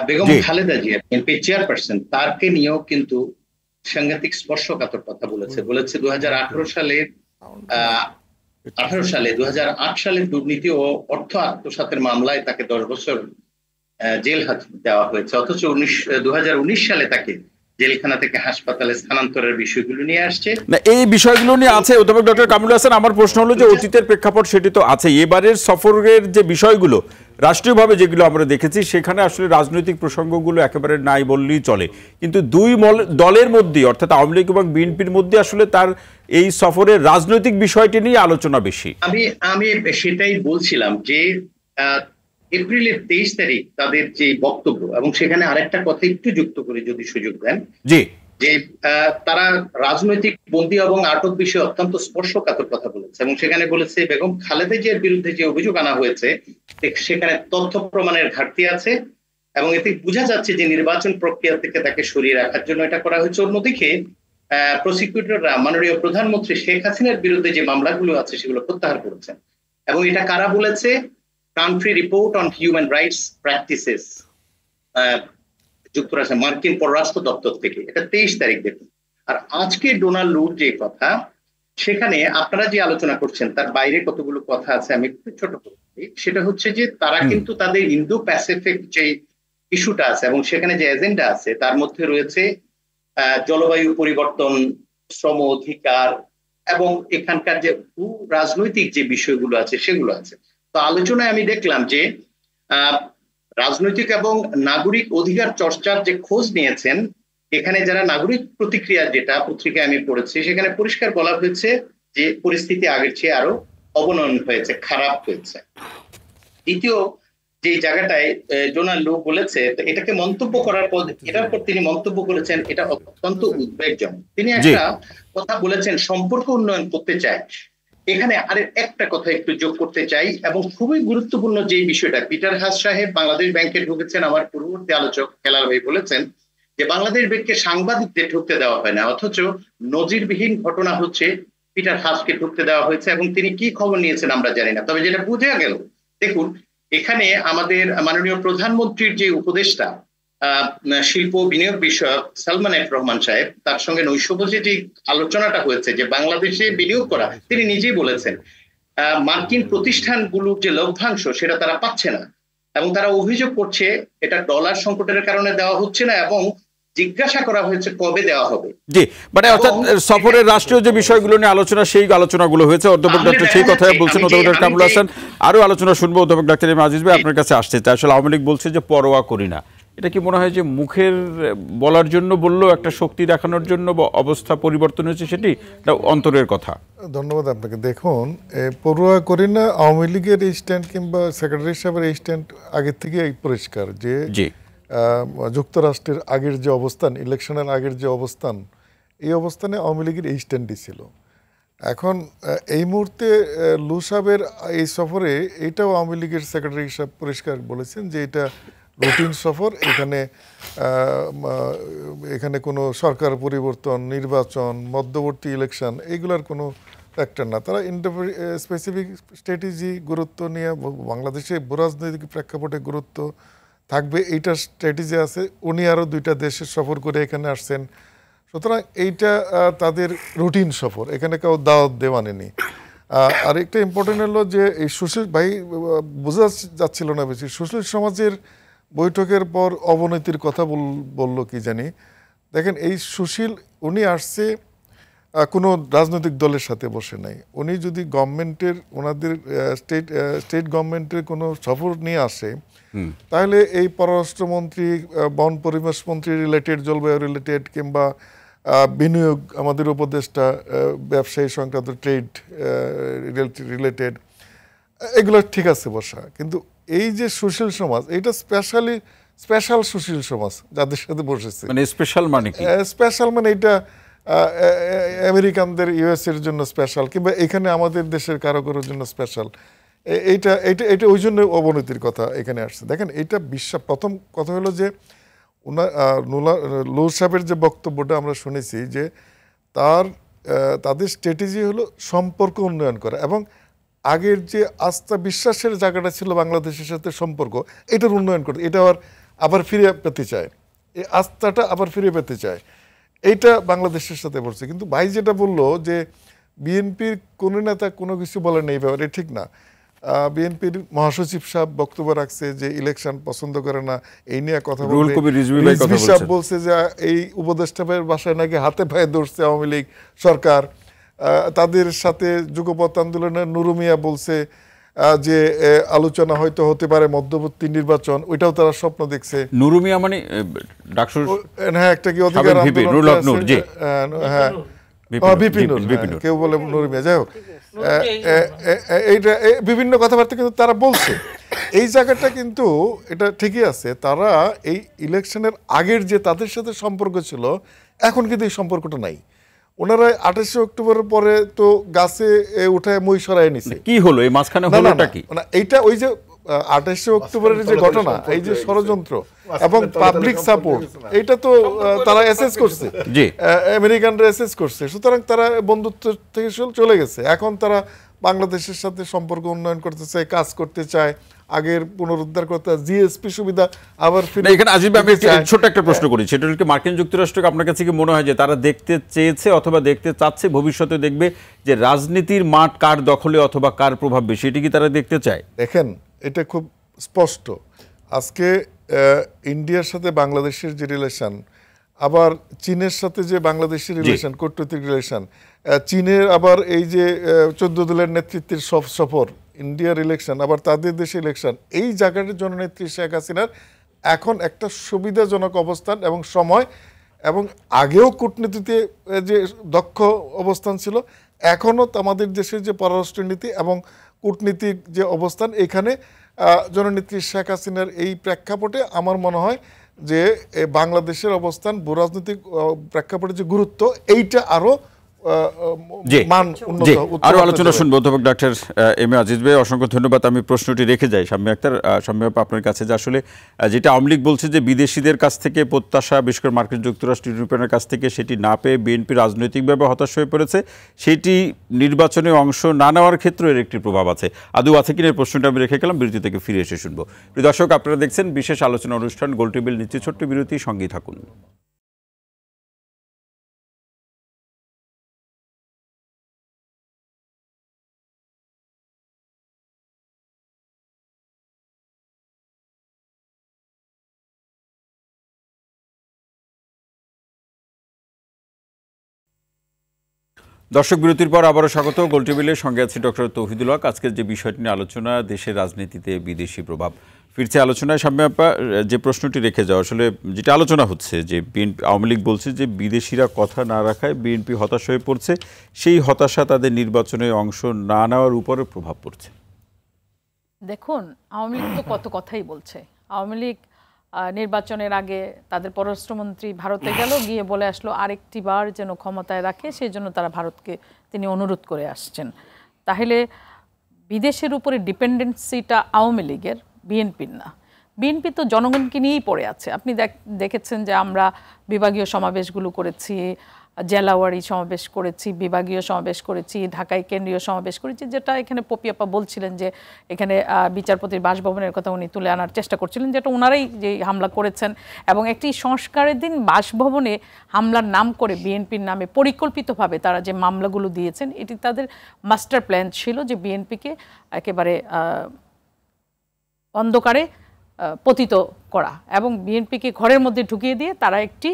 বেগম খালেদা জিয়া বিএনপি চেয়ারপারসন, তারকে নিয়েও কিন্তু সাংঘাতিক স্পর্শকাতর কথা বলেছে। 2018 সালের দুর্নীতি ও অর্থ আত্মসাতের মামলায় তাকে 10 বছর জেল দেওয়া হয়েছে, অথচ 2019 সালে তাকে জেলখানা থেকে হাসপাতালে স্থানান্তরের বিষয়গুলো নিয়ে আসছে। না, এই বিষয়গুলো নিয়ে আছে অধ্যাপক ডক্টর কামরুল হাসান। আমার প্রশ্ন হলো যে অতীতের প্রেক্ষাপট সেটি তো আছে, এবারের সফরের যে বিষয়গুলো রাষ্ট্রীয়ভাবে যেগুলো আমরা দেখেছি, সেখানে আসলে রাজনৈতিক প্রসঙ্গগুলো একেবারে নাই বললেই চলে। কিন্তু দুই দলের মধ্যে অর্থাৎ আওয়ামী লীগ এবং বিএনপির মধ্যে আসলে তার এই সফরের রাজনৈতিক বিষয়টি নিয়ে আলোচনা বেশি। আমি সেটাই বলছিলাম যে এপ্রিলের 23 তারিখ তাদের যে বক্তব্য, এবং সেখানে আরেকটা কথা একটু যুক্ত করে যদি সুযোগ দেন, যে তারা রাজনৈতিক বন্দী এবং আটক বিষয়ে অত্যন্ত স্পর্শকাতর কথা বলেছে এবং সেখানে বলেছে বেগম খালেদা জিয়ার বিরুদ্ধে যে অভিযোগ আনা হয়েছে সেখানে তথ্য প্রমাণের ঘাটতি আছে এবং এতে বোঝা যাচ্ছে যে নির্বাচন প্রক্রিয়া থেকে তাকে সরিয়ে রাখার জন্য এটা করা হয়েছে। অন্যদিকে প্রসিকিউটররা মাননীয় প্রধানমন্ত্রী শেখ হাসিনার বিরুদ্ধে যে মামলাগুলো আছে সেগুলো প্রত্যাহার করেছেন এবং এটা কারা বলেছে? Country report on human rights practices, যুক্তরাষ্ট্রের মার্কিন পররাষ্ট্র দপ্তর থেকে। এটা 23 তারিখ দেখুন। আর আজকে ডোনাল্ড লুর যে কথা, সেখানে আপনারা যে আলোচনা করছেন তার বাইরে কতগুলো কথা আছে, আমি একটু ছোট করে বলি। সেটা হচ্ছে যে তারা কিন্তু তাদের ইন্দো প্যাসিফিক যে ইস্যুটা আছে এবং সেখানে যে এজেন্ডা আছে তার মধ্যে রয়েছে জলবায়ু পরিবর্তন, শ্রম অধিকার এবং এখানকার যে রাজনৈতিক যে বিষয়গুলো আছে সেগুলো আছে। তো আলোচনায় আমি দেখলাম যে রাজনৈতিক এবং নাগরিক অধিকার চর্চার যে খোঁজ নিয়েছেন, এখানে যারা নাগরিক প্রতিক্রিয়া যেটা পত্রিকায় আমি পড়েছি, সেখানে পরিষ্কার বলা হয়েছে যে পরিস্থিতি আগের চেয়ে আরো অবনয়ন হয়েছে, খারাপ হয়েছে। দ্বিতীয় যে জায়গাটায় ডোনাল্ড লু বলেছে, এটাকে মন্তব্য করার পর এটার পর তিনি মন্তব্য করেছেন, এটা অত্যন্ত উদ্বেগজনক। তিনি একটা কথা বলেছেন, সম্পর্ক উন্নয়ন করতে চায়। এখানে আরেক একটা কথা একটু যোগ করতে চাই, এবং খুবই গুরুত্বপূর্ণ যে বিষয়টা, পিটার হাস সাহেব বাংলাদেশ ব্যাংকে ঢুকেছেন, আমার পূর্ববর্তী আলোচক খেলার ভাই বলেছেন যে বাংলাদেশ ব্যাংকে সাংবাদিকদের ঢুকতে দেওয়া হয় না, অথচ নজিরবিহীন ঘটনা হচ্ছে পিটার হাসকে ঢুকতে দেওয়া হয়েছে, এবং তিনি কি খবর নিয়েছেন আমরা জানি না। তবে যেটা বোঝা গেল, দেখুন এখানে আমাদের মাননীয় প্রধানমন্ত্রীর যে উপদেষ্টা শিল্প বিনিয়োগ বিষয়ক সালমান এফ রহমান সাহেব, তার সঙ্গে নৈশভোজে যে আলোচনাটা হয়েছে যে বাংলাদেশে বিনিয়োগ করা, তিনি নিজেই বলেছেন মার্কিন প্রতিষ্ঠানগুলোর যে লভ্যাংশ সেটা তারা পাচ্ছে না, এবং তারা অভিযোগ করছে এটা ডলার সংকটের কারণে দেওয়া হচ্ছে না, এবং জিজ্ঞাসা করা হয়েছে কবে দেওয়া হবে। জি, মানে অর্থাৎ সফরের রাষ্ট্রীয় যে বিষয়গুলো নিয়ে আলোচনা, সেই আলোচনাগুলো হয়েছে। অধ্যাপক ডক্টর সেই কথাই বলছেন, অধ্যাপক ডক্টর কামরুল হাসান আরো আলোচনা শুনবো। অধ্যাপক ডাক্তার এম আজিজ ভাই, আপনার কাছে আসছে। আসলে আওয়ামী লীগ বলছে যে পরোয়া করি না, এটা কি মনে হয় যে মুখের বলার জন্য বললো, একটা শক্তি দেখানোর জন্য অবস্থা পরিবর্তন হয়েছে, সেটি অন্তরের কথা? ধন্যবাদ আপনাকে। দেখুন, পরোয়া করি না আওয়ামী লীগের এই স্ট্যান্ড কিংবা সেক্রেটারি সাহেবের এই স্ট্যান্ড আগের থেকে পরিষ্কার যে যুক্তরাষ্ট্রের আগের যে অবস্থান, ইলেকশনের আগের যে অবস্থান, এই অবস্থানে আওয়ামী লীগের এই স্ট্যান্ডই ছিল। এখন এই মুহূর্তে লু সাহেবের এই সফরে এটাও আওয়ামী লীগের সেক্রেটারি সাহেব পরিষ্কার বলেছেন যে এটা রুটিন সফর, এখানে কোনো সরকার পরিবর্তন, নির্বাচন, মধ্যবর্তী ইলেকশন এইগুলোর কোনো ফ্যাক্টর না। তারা স্পেসিফিক স্ট্র্যাটেজি গুরুত্ব নিয়ে বাংলাদেশে ভূরাজনৈতিক প্রেক্ষাপটে গুরুত্ব থাকবে, এইটা স্ট্র্যাটেজি আছে। উনি আরও 2টা দেশে সফর করে এখানে আসছেন, সুতরাং এইটা তাদের রুটিন সফর, এখানে কেউ দাওয়াত দেওয়া নেই। আর একটা ইম্পর্টেন্ট হলো যে এই সুশীল ভাই বোঝা যাচ্ছিল না বেশি, সুশীল সমাজের বৈঠকের পর অবনতির কথা বললো কি জানি। দেখেন, এই সুশীল উনি আসছে কোনো রাজনৈতিক দলের সাথে বসে নাই। উনি যদি গভর্নমেন্টের, ওনাদের স্টেট গভর্নমেন্টের কোনো সফর নিয়ে আসে, তাহলে এই পররাষ্ট্রমন্ত্রী, বন পরিবেশ মন্ত্রী রিলেটেড, জলবায়ু রিলেটেড, কিংবা বিনিয়োগ, আমাদের উপদেষ্টা ব্যবসায়ী সংক্রান্ত ট্রেড রিলেটেড, এগুলো ঠিক আছে বসা। কিন্তু এই যে সুশীল সমাজ, এইটা স্পেশাল সুশীল সমাজ যাদের সাথে বসেছে, মানে স্পেশাল মানে এটা আমেরিকানদের, ইউএসের জন্য স্পেশাল, কিংবা এখানে আমাদের দেশের কারোর জন্য স্পেশাল, এইটা ওই জন্য অবনতির কথা এখানে আসছে। দেখেন, এইটা প্রথম কথা হলো যে লু সাহেবের যে বক্তব্যটা আমরা শুনেছি, যে তাদের স্ট্র্যাটেজি হলো সম্পর্ক উন্নয়ন করা, এবং আগের যে আস্থা বিশ্বাসের জায়গাটা ছিল বাংলাদেশের সাথে সম্পর্ক, এটার উন্নয়ন করতে, এটা আবার ফিরে পেতে চায়, এই আস্থাটা আবার ফিরে পেতে চায়, এইটা বাংলাদেশের সাথে পড়ছে। কিন্তু ভাই যেটা বললো যে বিএনপির কোনো নেতা কোনো কিছু বলেন এই ব্যাপারে, ঠিক না। বিএনপির মহাসচিব সাহেব বক্তব্য রাখছে যে ইলেকশন পছন্দ করে না, এই নিয়ে কথা রিজভী সাহেব বলছে যে এই উপদেষ্টাদের বাসায় নাকি হাতে পায়ে ধরছে আওয়ামী লীগ সরকার। তাদের সাথে যুগপৎ আন্দোলনের নুরু মিয়া বলছে যে আলোচনা হয়তো হতে পারে মধ্যবর্তী নির্বাচন, ওইটাও তারা স্বপ্ন দেখছে। নুরু মিয়া মানে হ্যাঁ, একটা কি অধিকার আন্দোলন, হ্যাঁ বিপিন, কেউ বলে নুরু মিয়া, যাই হোক, এইটা বিভিন্ন কথাবার্তা কিন্তু তারা বলছে। এই জায়গাটা কিন্তু এটা ঠিকই আছে। তারা এই ইলেকশনের আগের যে তাদের সাথে সম্পর্ক ছিল, এখন কিন্তু এই সম্পর্কটা নাই। ওনারা 28 অক্টোবরের পরে তো গাছে উঠায় মই সরাই নিছে। কি হলো এই মাঝখানে, হলোটা কি? এইটা ওই যে 28 অক্টোবরের যে ঘটনা, এই যে ষড়যন্ত্র এবং পাবলিক সাপোর্ট, এইটা তো তারা অ্যাসেস করছে, আমেরিকানরা অ্যাসেস করছে। সুতরাং তারা বন্ধুত্ব থেকে চলে গেছে। এখন তারা বাংলাদেশের সাথে সম্পর্ক উন্নয়ন করতে চায়, কাজ করতে চায়, আগের পুনরুদ্ধার করতে, জিএসপি সুবিধা আবার ফিরে। এখানে আজিব আমি ছোট একটা প্রশ্ন করি, সেটা হচ্ছে মার্কিন যুক্তরাষ্ট্রকে আপনার কাছে কি মনে হয় যে তারা দেখতে চেয়েছে অথবা দেখতে চাচ্ছে, ভবিষ্যতে দেখবে যে রাজনীতির মাঠ কার দখলে অথবা কার প্রভাব বেশি, এটি কি তারা দেখতে চায়? দেখেন, এটা খুব স্পষ্ট। আজকে ইন্ডিয়ার সাথে বাংলাদেশের যে রিলেশন, আবার চীনের সাথে যে বাংলাদেশের রিলেশন, কূটনৈতিক রিলেশন, চীনের আবার এই যে 14 দলের নেতৃত্বের সফর, ইন্ডিয়ার ইলেকশন, আবার তাদের দেশে ইলেকশন, এই জায়গাটার জননেত্রী শেখ হাসিনার এখন একটা সুবিধাজনক অবস্থান এবং সময়, এবং আগেও কূটনীতিতে যে দক্ষ অবস্থান ছিল, এখনও আমাদের দেশের যে পররাষ্ট্রনীতি এবং কূটনীতিক যে অবস্থান, এখানে জননেত্রী শেখ হাসিনার এই প্রেক্ষাপটে আমার মনে হয় যে বাংলাদেশের অবস্থান ভূরাজনৈতিক প্রেক্ষাপটে যে গুরুত্ব, এইটা আরো আরো আলোচনা শুনবো। অধ্যাপক ডক্টর এম এ আজিজ ভাই, অসংখ্য ধন্যবাদ। আমি প্রশ্নটি রেখে যাই শাম্মী আক্তার, শাম্মী আপা আপনার কাছে, যে আসলে যেটা আওয়ামী লীগ বলছে যে বিদেশিদের কাছ থেকে প্রত্যাশা, বিশেষ করে মার্কিন যুক্তরাষ্ট্র, ইউরোপিয়ানের কাছ থেকে সেটি না পেয়ে বিএনপি রাজনৈতিকভাবে হতাশ হয়ে পড়েছে, সেটি নির্বাচনে অংশ না নেওয়ার ক্ষেত্রে এর একটি প্রভাব আছে, আদৌ আছে কিনা এই প্রশ্নটা আমি রেখে গেলাম। বিরতি থেকে ফিরে এসে শুনবো। প্রিয় দর্শক, আপনারা দেখছেন বিশেষ আলোচনা অনুষ্ঠান গোল টেবিল। নিচ্ছে ছোট্ট বিরতি, সঙ্গেই থাকুন। দর্শক, বিরতির পর আবারও স্বাগত। গোল টেবিলের সঙ্গে আছে ডক্টর তৌহিদুল হক। আজকের যে বিষয়টি নিয়ে আলোচনা, দেশের রাজনীতিতে বিদেশি প্রভাব, ফিরছে আলোচনায়। শাম্মী আপা, যে প্রশ্নটি রেখে যাও, আসলে যেটা আলোচনা হচ্ছে যে বিএনপি, আওয়ামী লীগ বলছে যে বিদেশিরা কথা না রাখায় বিএনপি হতাশ হয়ে পড়ছে, সেই হতাশা তাদের নির্বাচনে অংশ না নেওয়ার উপরে প্রভাব পড়ছে। দেখুন, আওয়ামী লীগ তো কত কথাই বলছে। আওয়ামী লীগ নির্বাচনের আগে তাদের পররাষ্ট্রমন্ত্রী ভারতে গেল, গিয়ে বলে আসলো আরেকটি বার যেন ক্ষমতায় রাখে, সেই জন্য তারা ভারতকে তিনি অনুরোধ করে আসছেন। তাহলে বিদেশের উপরে ডিপেন্ডেন্সিটা আওয়ামী লীগের, বিএনপির না। বিএনপি তো জনগণকে নিয়েই পড়ে আছে। আপনি দেখেছেন যে আমরা বিভাগীয় সমাবেশগুলো করেছি, জেলাওয়ারি সমাবেশ করেছি, বিভাগীয় সমাবেশ করেছি, ঢাকায় কেন্দ্রীয় সমাবেশ করেছি, যেটা এখানে পপিয়াপা বলছিলেন যে এখানে বিচারপতির বাসভবনের কথা উনি তুলে আনার চেষ্টা করছিলেন, যেটা ওনারাই যে হামলা করেছেন। এবং একটি সংস্কারের দিন বাসভবনে হামলার নাম করে বিএনপির নামে পরিকল্পিতভাবে তারা যে মামলাগুলো দিয়েছেন, এটি তাদের মাস্টার প্ল্যান ছিল যে বিএনপিকে একেবারে অন্ধকারে পতিত করা এবং বিএনপিকে ঘরের মধ্যে ঢুকিয়ে দিয়ে তারা একটি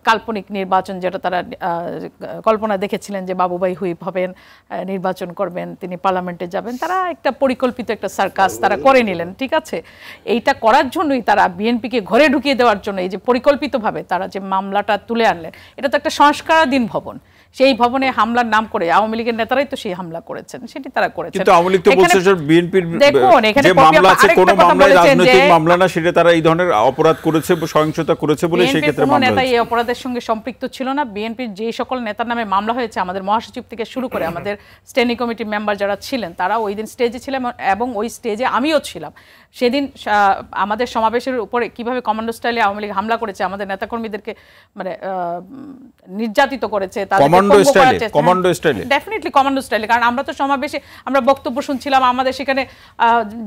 কাল্পনিক নির্বাচন, যেটা তারা কল্পনা দেখেছিলেন যে বাবুভাই হুইপ হবেন, নির্বাচন করবেন, তিনি পার্লামেন্টে যাবেন, তারা একটা পরিকল্পিত একটা সার্কাস তারা করে নিলেন। ঠিক আছে, এইটা করার জন্যই তারা বিএনপিকে ঘরে ঢুকিয়ে দেওয়ার জন্য এই যে পরিকল্পিতভাবে তারা যে মামলাটা তুলে আনলেন, এটা তো একটা সংস্কারাধীন ভবন। সেই ভবনে হামলার নাম করে আওয়ামী লীগের নেতারাই তো সেই হামলা করেছেন, সেটি তারা করেছেন। কিন্তু আওয়ামী লীগ তো বলছে যে বিএনপির যে মামলা আছে কোন মামলা রাজনৈতিক মামলা না, সেটা তারা এই ধরনের অপরাধ করেছে, সহিংসতা করেছে বলে সেই ক্ষেত্রে মামলা নেতা এই অপরাধের সঙ্গে সম্পৃক্ত ছিল না। বিএনপির যে সকল নেতার নামে মামলা হয়েছে, আমাদের মহাসচিব থেকে শুরু করে আমাদের স্ট্যান্ডিং কমিটির মেম্বার যারা ছিলেন, তারা ওই দিন স্টেজে ছিলেন এবং ওই স্টেজে আমিও ছিলাম। সেদিন আমাদের সমাবেশের উপরে কিভাবে কমান্ডো স্টাইলে আওয়ামী লীগ হামলা করেছে, আমাদের নেতাকর্মীদেরকে মানে নির্যাতিত করেছে, ডেফিনেটলি কমান্ডো স্টাইলে। কারণ আমরা তো সমাবেশে আমরা বক্তব্য শুনছিলাম, আমাদের সেখানে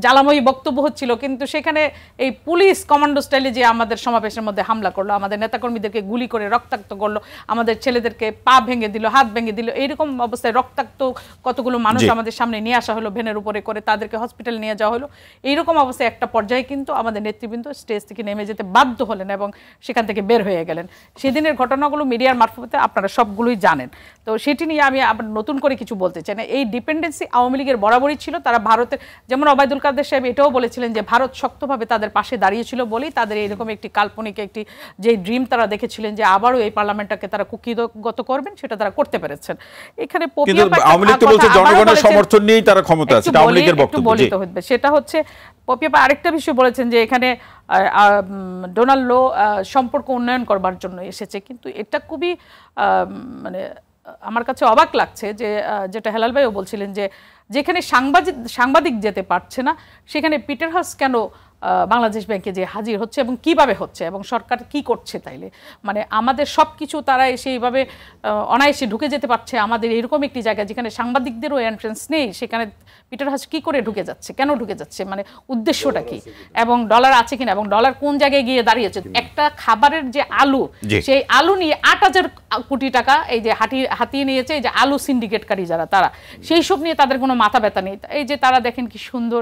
জ্বালাময়ী বক্তব্য হচ্ছিল, কিন্তু সেখানে এই পুলিশ কমান্ডো স্টাইলে যে আমাদের সমাবেশের মধ্যে হামলা করলো, আমাদের নেতাকর্মীদেরকে গুলি করে রক্তাক্ত করলো, আমাদের ছেলেদেরকে পা ভেঙে দিল, হাত ভেঙে দিল। এইরকম অবস্থায় রক্তাক্ত কতগুলো মানুষ আমাদের সামনে নিয়ে আসা হলো, ভ্যানের উপরে করে তাদেরকে হসপিটাল নিয়ে যাওয়া হলো। এইরকম অবস্থায় একটা পর্যায়ে কিন্তু আমাদের নেতৃবৃন্দ স্টেজ থেকে নেমে যেতে বাধ্য হলেন এবং সেখান থেকে বের হয়ে গেলেন। সেদিনের ঘটনাগুলো মিডিয়ার মারফতে আপনারা সবগুলোই জানেন। তো সেটি নিয়ে আমি আবার নতুন করে কিছু বলতে চাই না। এই ডিপেন্ডেন্সি আওয়ামী লীগের বরাবরই ছিল। তারা ভারতের, যেমন ওবায়দুল কাদের সাহেব এটাও বলেছিলেন যে ভারত শক্তভাবে তাদের পাশে দাঁড়িয়েছিল বলেই তাদের এইরকম একটি কাল্পনিক একটি যে ড্রিম তারা দেখেছিলেন যে আবারও এই পার্লামেন্টটাকে তারা কুক্ষিগত করবেন, সেটা তারা করতে পেরেছেন। এখানে জনগণের সমর্থন নিয়েই তারা ক্ষমতা আছে, আওয়ামী লীগের বক্তব্য সেটা হচ্ছে পপিয়াপা আরেকটা বিষয় বলেছেন যে এখানে ডোনাল্ড লো সম্পর্ক উন্নয়ন করবার জন্য এসেছে, কিন্তু এটা খুবই মানে আমার কাছে অবাক লাগছে যে যেটা হেলাল ভাইও বলছিলেন যে যেখানে সাংবাদিক যেতে পারছে না, সেখানে পিটার হাস কেন বাংলাদেশ ব্যাংকে যে হাজির হচ্ছে এবং কিভাবে হচ্ছে এবং সরকার কি করছে। তাইলে মানে আমাদের সব কিছু তারা এসে এইভাবে অনায়াসে ঢুকে যেতে পারছে আমাদের এরকম একটি জায়গা যেখানে সাংবাদিকদেরও এন্ট্রেন্স নেই, সেখানে পিটার হাস কি করে ঢুকে যাচ্ছে, কেন ঢুকে যাচ্ছে, মানে উদ্দেশ্যটা কি, এবং ডলার আছে কিনা, এবং ডলার কোন জায়গায় গিয়ে দাঁড়িয়েছে। একটা খাবারের যে আলু, সেই আলু নিয়ে 8,000 কোটি টাকা এই যে হাতিয়ে নিয়েছে এই যে আলু সিন্ডিকেটকারী যারা, তারা সেই সব নিয়ে তাদের কোনো মাথা ব্যথা নেই। এই যে তারা দেখেন কি সুন্দর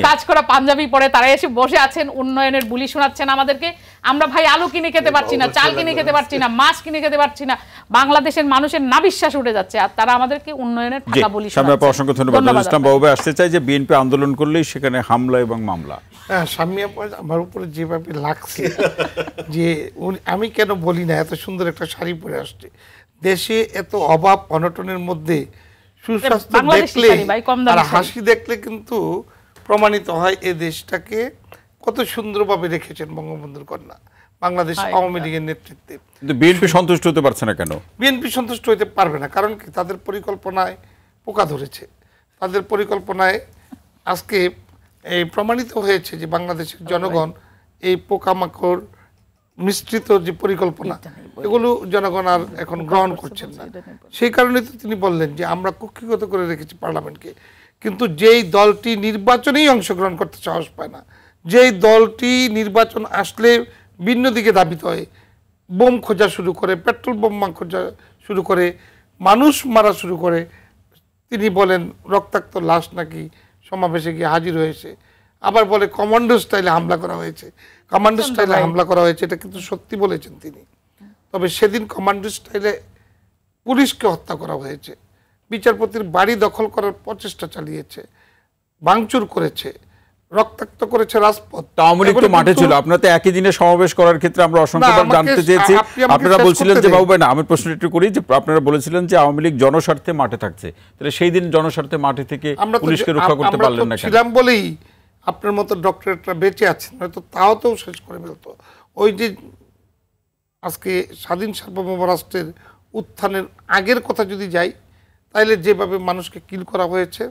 কাজ করা পাঞ্জাবি পরে তারা এসে বসে আছেন, উন্নয়নের বুলি শোনাচ্ছেন আমাদেরকে। আমরা ভাই আলু কিনে খেতে পারছি না, চাল কিনে খেতে পারছি না, মাছ কিনে খেতে পারছি না, বাংলাদেশের মানুষের নাবিশ্বাস উঠে যাচ্ছে, আর তারা আমাদেরকে উন্নয়নের টাকা বলি শোনাচ্ছে। অসংখ্য ধন্যবাদ। ইসলাম বাবু আসতে চাই যে বিএনপি আন্দোলন করলেই সেখানে হামলা এবং মামলা। হ্যাঁ, শাম্মী আপা আমার উপরে যেভাবে লাগছে যে আমি কেন বলি না, এত সুন্দর একটা শাড়ি পরে আসছে, দেশে এত অভাব অনটনের মধ্যে সুস্বাস্থ্য বাংলাদেশি দেখলে শাড়ি ভাই, কম দামি আর শাড়ি। হাসি দেখলে কিন্তু প্রমাণিত হয় এই দেশটাকে কত সুন্দরভাবে রেখেছেন বঙ্গবন্ধুর কন্যা বাংলাদেশ আওয়ামী লীগের নেতৃত্বে। কিন্তু বিএনপি সন্তুষ্ট হতে পারছে না কেন? বিএনপি সন্তুষ্ট হতে পারবে না, কারণ কি তাদের পরিকল্পনায় পোকা ধরেছে। তাদের পরিকল্পনায় আজকে এই প্রমাণিত হয়েছে যে বাংলাদেশের জনগণ এই পোকামাকড় মিশ্রিত যে পরিকল্পনা এগুলো জনগণ আর এখন গ্রহণ করছেন না। সেই কারণে তো তিনি বললেন যে আমরা কক্ষিগত করে রেখেছি পার্লামেন্টকে, কিন্তু যেই দলটি নির্বাচনেই অংশগ্রহণ করতে সাহস পায় না, যেই দলটি নির্বাচন আসলে ভিন্ন দিকে ধাবিত হয়, বোম খোঁজা শুরু করে, পেট্রোল বোমা খোঁজা শুরু করে, মানুষ মারা শুরু করে, তিনি বলেন রক্তাক্ত লাশ নাকি সমাবেশে গিয়ে হাজির হয়েছে, আবার বলে কমান্ডো স্টাইলে হামলা করা হয়েছে। কমান্ডো স্টাইলে হামলা করা হয়েছে এটা কিন্তু সত্যি বলেছেন তিনি। তবে সেদিন কমান্ডো স্টাইলে পুলিশকে হত্যা করা হয়েছে, বিচারপতির বাড়ি দখল করার প্রচেষ্টা চালিয়েছে, ভাঙচুর করেছে, রক্তাক্ত করেছে রাজপথ। আওয়ামী লীগ তো মাঠে ছিল, আপনারা তো একই দিনে সমাবেশ করার ক্ষেত্রে আমরা অসংখ্যবার জানতে চেয়েছি। আপনারা বলছিলেন যে বাবু ভাই, না আমি প্রশ্ন একটু করি, যে আপনারা বলেছিলেন যে আওয়ামী লীগ জনস্বার্থে মাঠে থাকছে, তাহলে সেই দিন জনস্বার্থে মাঠে থেকে পুলিশকে রক্ষা করতে পারলেন না কেন? ছিলাম বলেই আপনার মতো ডক্টরেটরা বেঁচে আছেন, হয়তো তাও তো শেষ করে ফেলতো। ওই যে আজকে স্বাধীন সার্বভৌম রাষ্ট্রের উত্থানের আগের কথা যদি যাই, তাহলে যেভাবে মানুষকে কিল করা হয়েছে,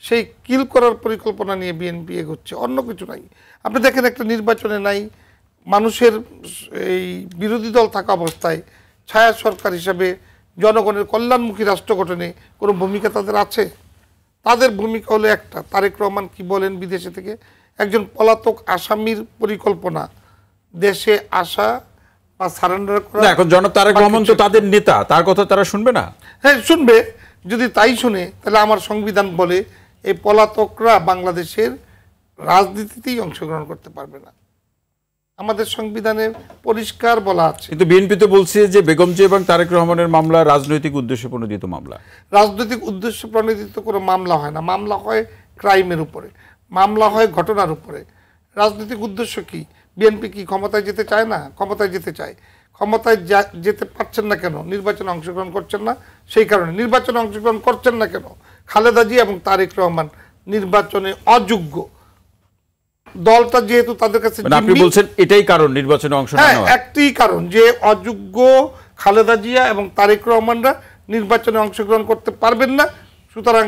সেই কিল করার পরিকল্পনা নিয়ে বিএনপি এগোচ্ছে, অন্য কিছু নাই। আপনি দেখেন একটা নির্বাচনে নাই, মানুষের এই বিরোধী দল থাকা অবস্থায় ছায়া সরকার হিসাবে জনগণের কল্যাণমুখী রাষ্ট্র গঠনে কোনো ভূমিকা তাদের আছে? তাদের ভূমিকা হলো একটা, তারেক রহমান কি বলেন বিদেশে থেকে, একজন পলাতক আসামির পরিকল্পনা, দেশে আসা বা সারেন্ডার করা। এখন জনাব তারেক রহমান তো তাদের নেতা, তার কথা তারা শুনবে না? হ্যাঁ শুনবে, যদি তাই শুনে তাহলে আমার সংবিধান বলে এই পলাতকরা বাংলাদেশের রাজনীতিতেই অংশগ্রহণ করতে পারবে না। আমাদের সংবিধানে পরিষ্কার বলা আছে। কিন্তু বিএনপি তো বলছে যে বেগমজি এবং তারেক রহমানের মামলা রাজনৈতিক উদ্দেশ্যে প্রণোদিত মামলা। রাজনৈতিক উদ্দেশ্য প্রণোদিত কোনো মামলা হয় না, মামলা হয় ক্রাইমের উপরে, মামলা হয় ঘটনার উপরে। রাজনৈতিক উদ্দেশ্য কি? বিএনপি কি ক্ষমতায় যেতে চায় না? ক্ষমতায় যেতে চায়। ক্ষমতায় যেতে পারছেন না কেন? নির্বাচনে অংশগ্রহণ করছেন না, সেই কারণে। নির্বাচনে অংশগ্রহণ করছেন না কেন? খালেদা জিয়া এবং তারেক রহমান নির্বাচনে অযোগ্য, দলটা যেহেতু তাদের কাছে, আপনি বলছেন এটাই কারণ নির্বাচনে অংশ নেওয়া? একটি কারণ, যে অযোগ্য খালেদা জিয়া এবং তারেক রহমানরা নির্বাচনে অংশগ্রহণ করতে পারবেন না, সুতরাং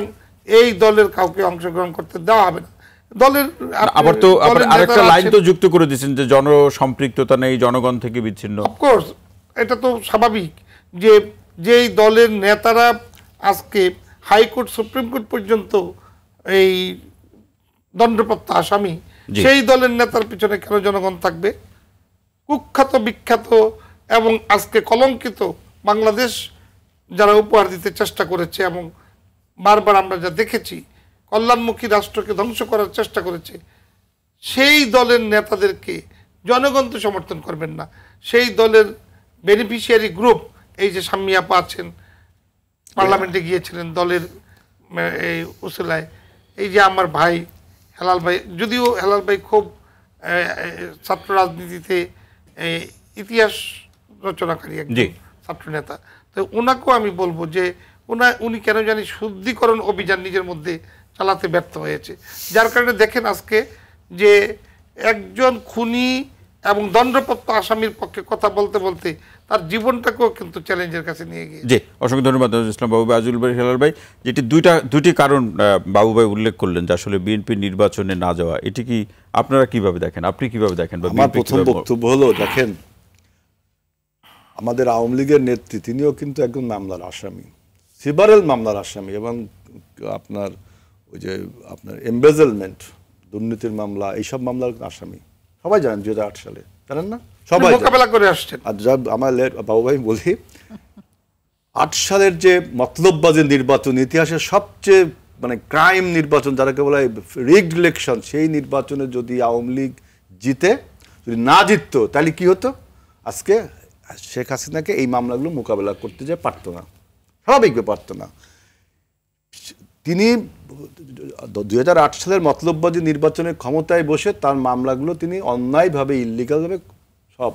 এই দলের কাউকে অংশগ্রহণ করতে দেওয়া হবে না। দলের আবার তো আরেকটা লাইন তো যুক্ত করে দিয়েছেন যে জনসম্পৃক্ততা নেই, জনগণ থেকে বিচ্ছিন্ন। অফকোর্স এটা তো স্বাভাবিক, যে যেই দলের নেতারা আজকে হাইকোর্ট সুপ্রিম কোর্ট পর্যন্ত এই দণ্ডপ্রাপ্ত আসামি, সেই দলের নেতার পিছনে কেন জনগণ থাকবে? কুখ্যাত বিখ্যাত এবং আজকে কলঙ্কিত বাংলাদেশ যারা উপহার দিতে চেষ্টা করেছে এবং বারবার আমরা যা দেখেছি কল্যাণমুখী রাষ্ট্রকে ধ্বংস করার চেষ্টা করেছে, সেই দলের নেতাদেরকে জনগণ তো সমর্থন করবেন না। সেই দলের বেনিফিশিয়ারি গ্রুপ, এই যে শাম্মী আপা আছেন, পার্লামেন্টে গিয়েছিলেন দলের এই উসিলায়, এই যে আমার ভাই হেলাল ভাই, যদিও হেলাল ভাই খুব ছাত্র রাজনীতিতে ইতিহাস রচনাকারী একজন ছাত্র নেতা, তো ওনাকেও আমি বলবো যে উনি কেন জানি শুদ্ধিকরণ অভিযান নিজের মধ্যে চালাতে ব্যর্থ হয়েছে, যার কারণে দেখেন আজকে যে একজন খুনি এবং দণ্ডপ্রাপ্ত আসামির পক্ষে কথা বলতে বলতে তার জীবনটাকেও কিন্তু চ্যালেঞ্জের কাছে নিয়ে গিয়ে। জি, অসংখ্য ধন্যবাদ ইসলাম বাবু ভাই। আজিজুল ভাই, হেলাল ভাই, যেটি দুটি কারণ বাবু ভাই উল্লেখ করলেন যে আসলে বিএনপি নির্বাচনে না যাওয়া, এটি কি আপনারা কিভাবে দেখেন, আপনি কিভাবে দেখেন? আমার প্রথম বক্তব্য হলো, দেখেন আমাদের আওয়ামী লীগের নেত্রী তিনিও কিন্তু একজন মামলার আসামি, সিবারেল মামলার আসামি, এবং আপনার ওই যে আপনার এমবেজেলমেন্ট দুর্নীতির মামলা, এইসব মামলার আসামি সবাই জানেন 2008 সালে, জানেন না? সবাই মোকাবেলা করে আসছেন। আর যা আমার বাবু ভাই বলি, 8 সালের যে মতলববাজি নির্বাচন, ইতিহাসের সবচেয়ে মানে ক্রাইম নির্বাচন, যারাকে বলা হয় রিগড ইলেকশন, সেই নির্বাচনে যদি আওয়ামী লীগ জিতে, যদি না জিততো তাহলে কি হতো? আজকে শেখ হাসিনাকে এই মামলাগুলো মোকাবেলা করতে যে পারতো না, স্বাভাবিকভাবে পারতো না। তিনি 2008 সালের মতলববাজি নির্বাচনের ক্ষমতায় বসে তার মামলাগুলো তিনি অন্যায়ভাবে ইল্লিগালভাবে সব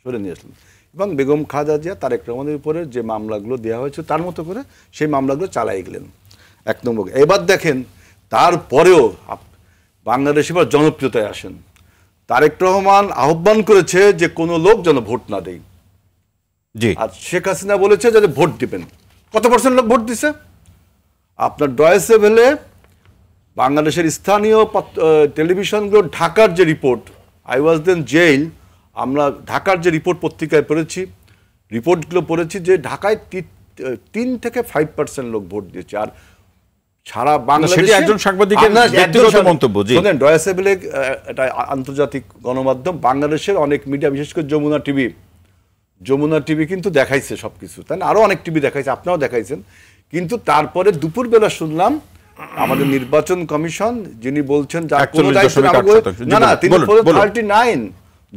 সরে নিয়ে আসলেন। এবং বেগম খালেদা জিয়া তারেক রহমানের উপরে যে মামলাগুলো দেওয়া হয়েছে তার মতো করে সেই মামলাগুলো চালাই গেলেন 1 নম্বর। এবার দেখেন তারপরেও বাংলাদেশ এবার জনপ্রিয়তায় আসেন। তারেক রহমান আহ্বান করেছে যে কোনো লোক যেন ভোট না দেয়, আর শেখ হাসিনা বলেছে যে ভোট দিবেন। কত % লোক ভোট দিছে? আপনার ডয়েসে ভেলে বাংলাদেশের স্থানীয় টেলিভিশনগুলো ঢাকার যে report, I was then jail, আমরা ঢাকার যে রিপোর্ট পত্রিকায় পড়েছি, রিপোর্টগুলো পড়েছি যে ঢাকায় 3 থেকে 5% লোক ভোট দিয়েছে। আর সারা বাংলাদেশে একজন সাংবাদিকের ব্যক্তিগত মন্তব্য। শুনেন, ডয়েসে ভেলে এটা আন্তর্জাতিক গণমাধ্যম, বাংলাদেশের অনেক মিডিয়া বিশেষ করে যমুনা টিভি কিন্তু দেখাইছে সবকিছু, তাই না? আরো অনেক টিভি দেখাইছে, আপনারাও দেখাইছেন। কিন্তু তারপরে দুপুরবেলা শুনলাম আমাদের নির্বাচন কমিশন যিনি বলছেন তিনি 39,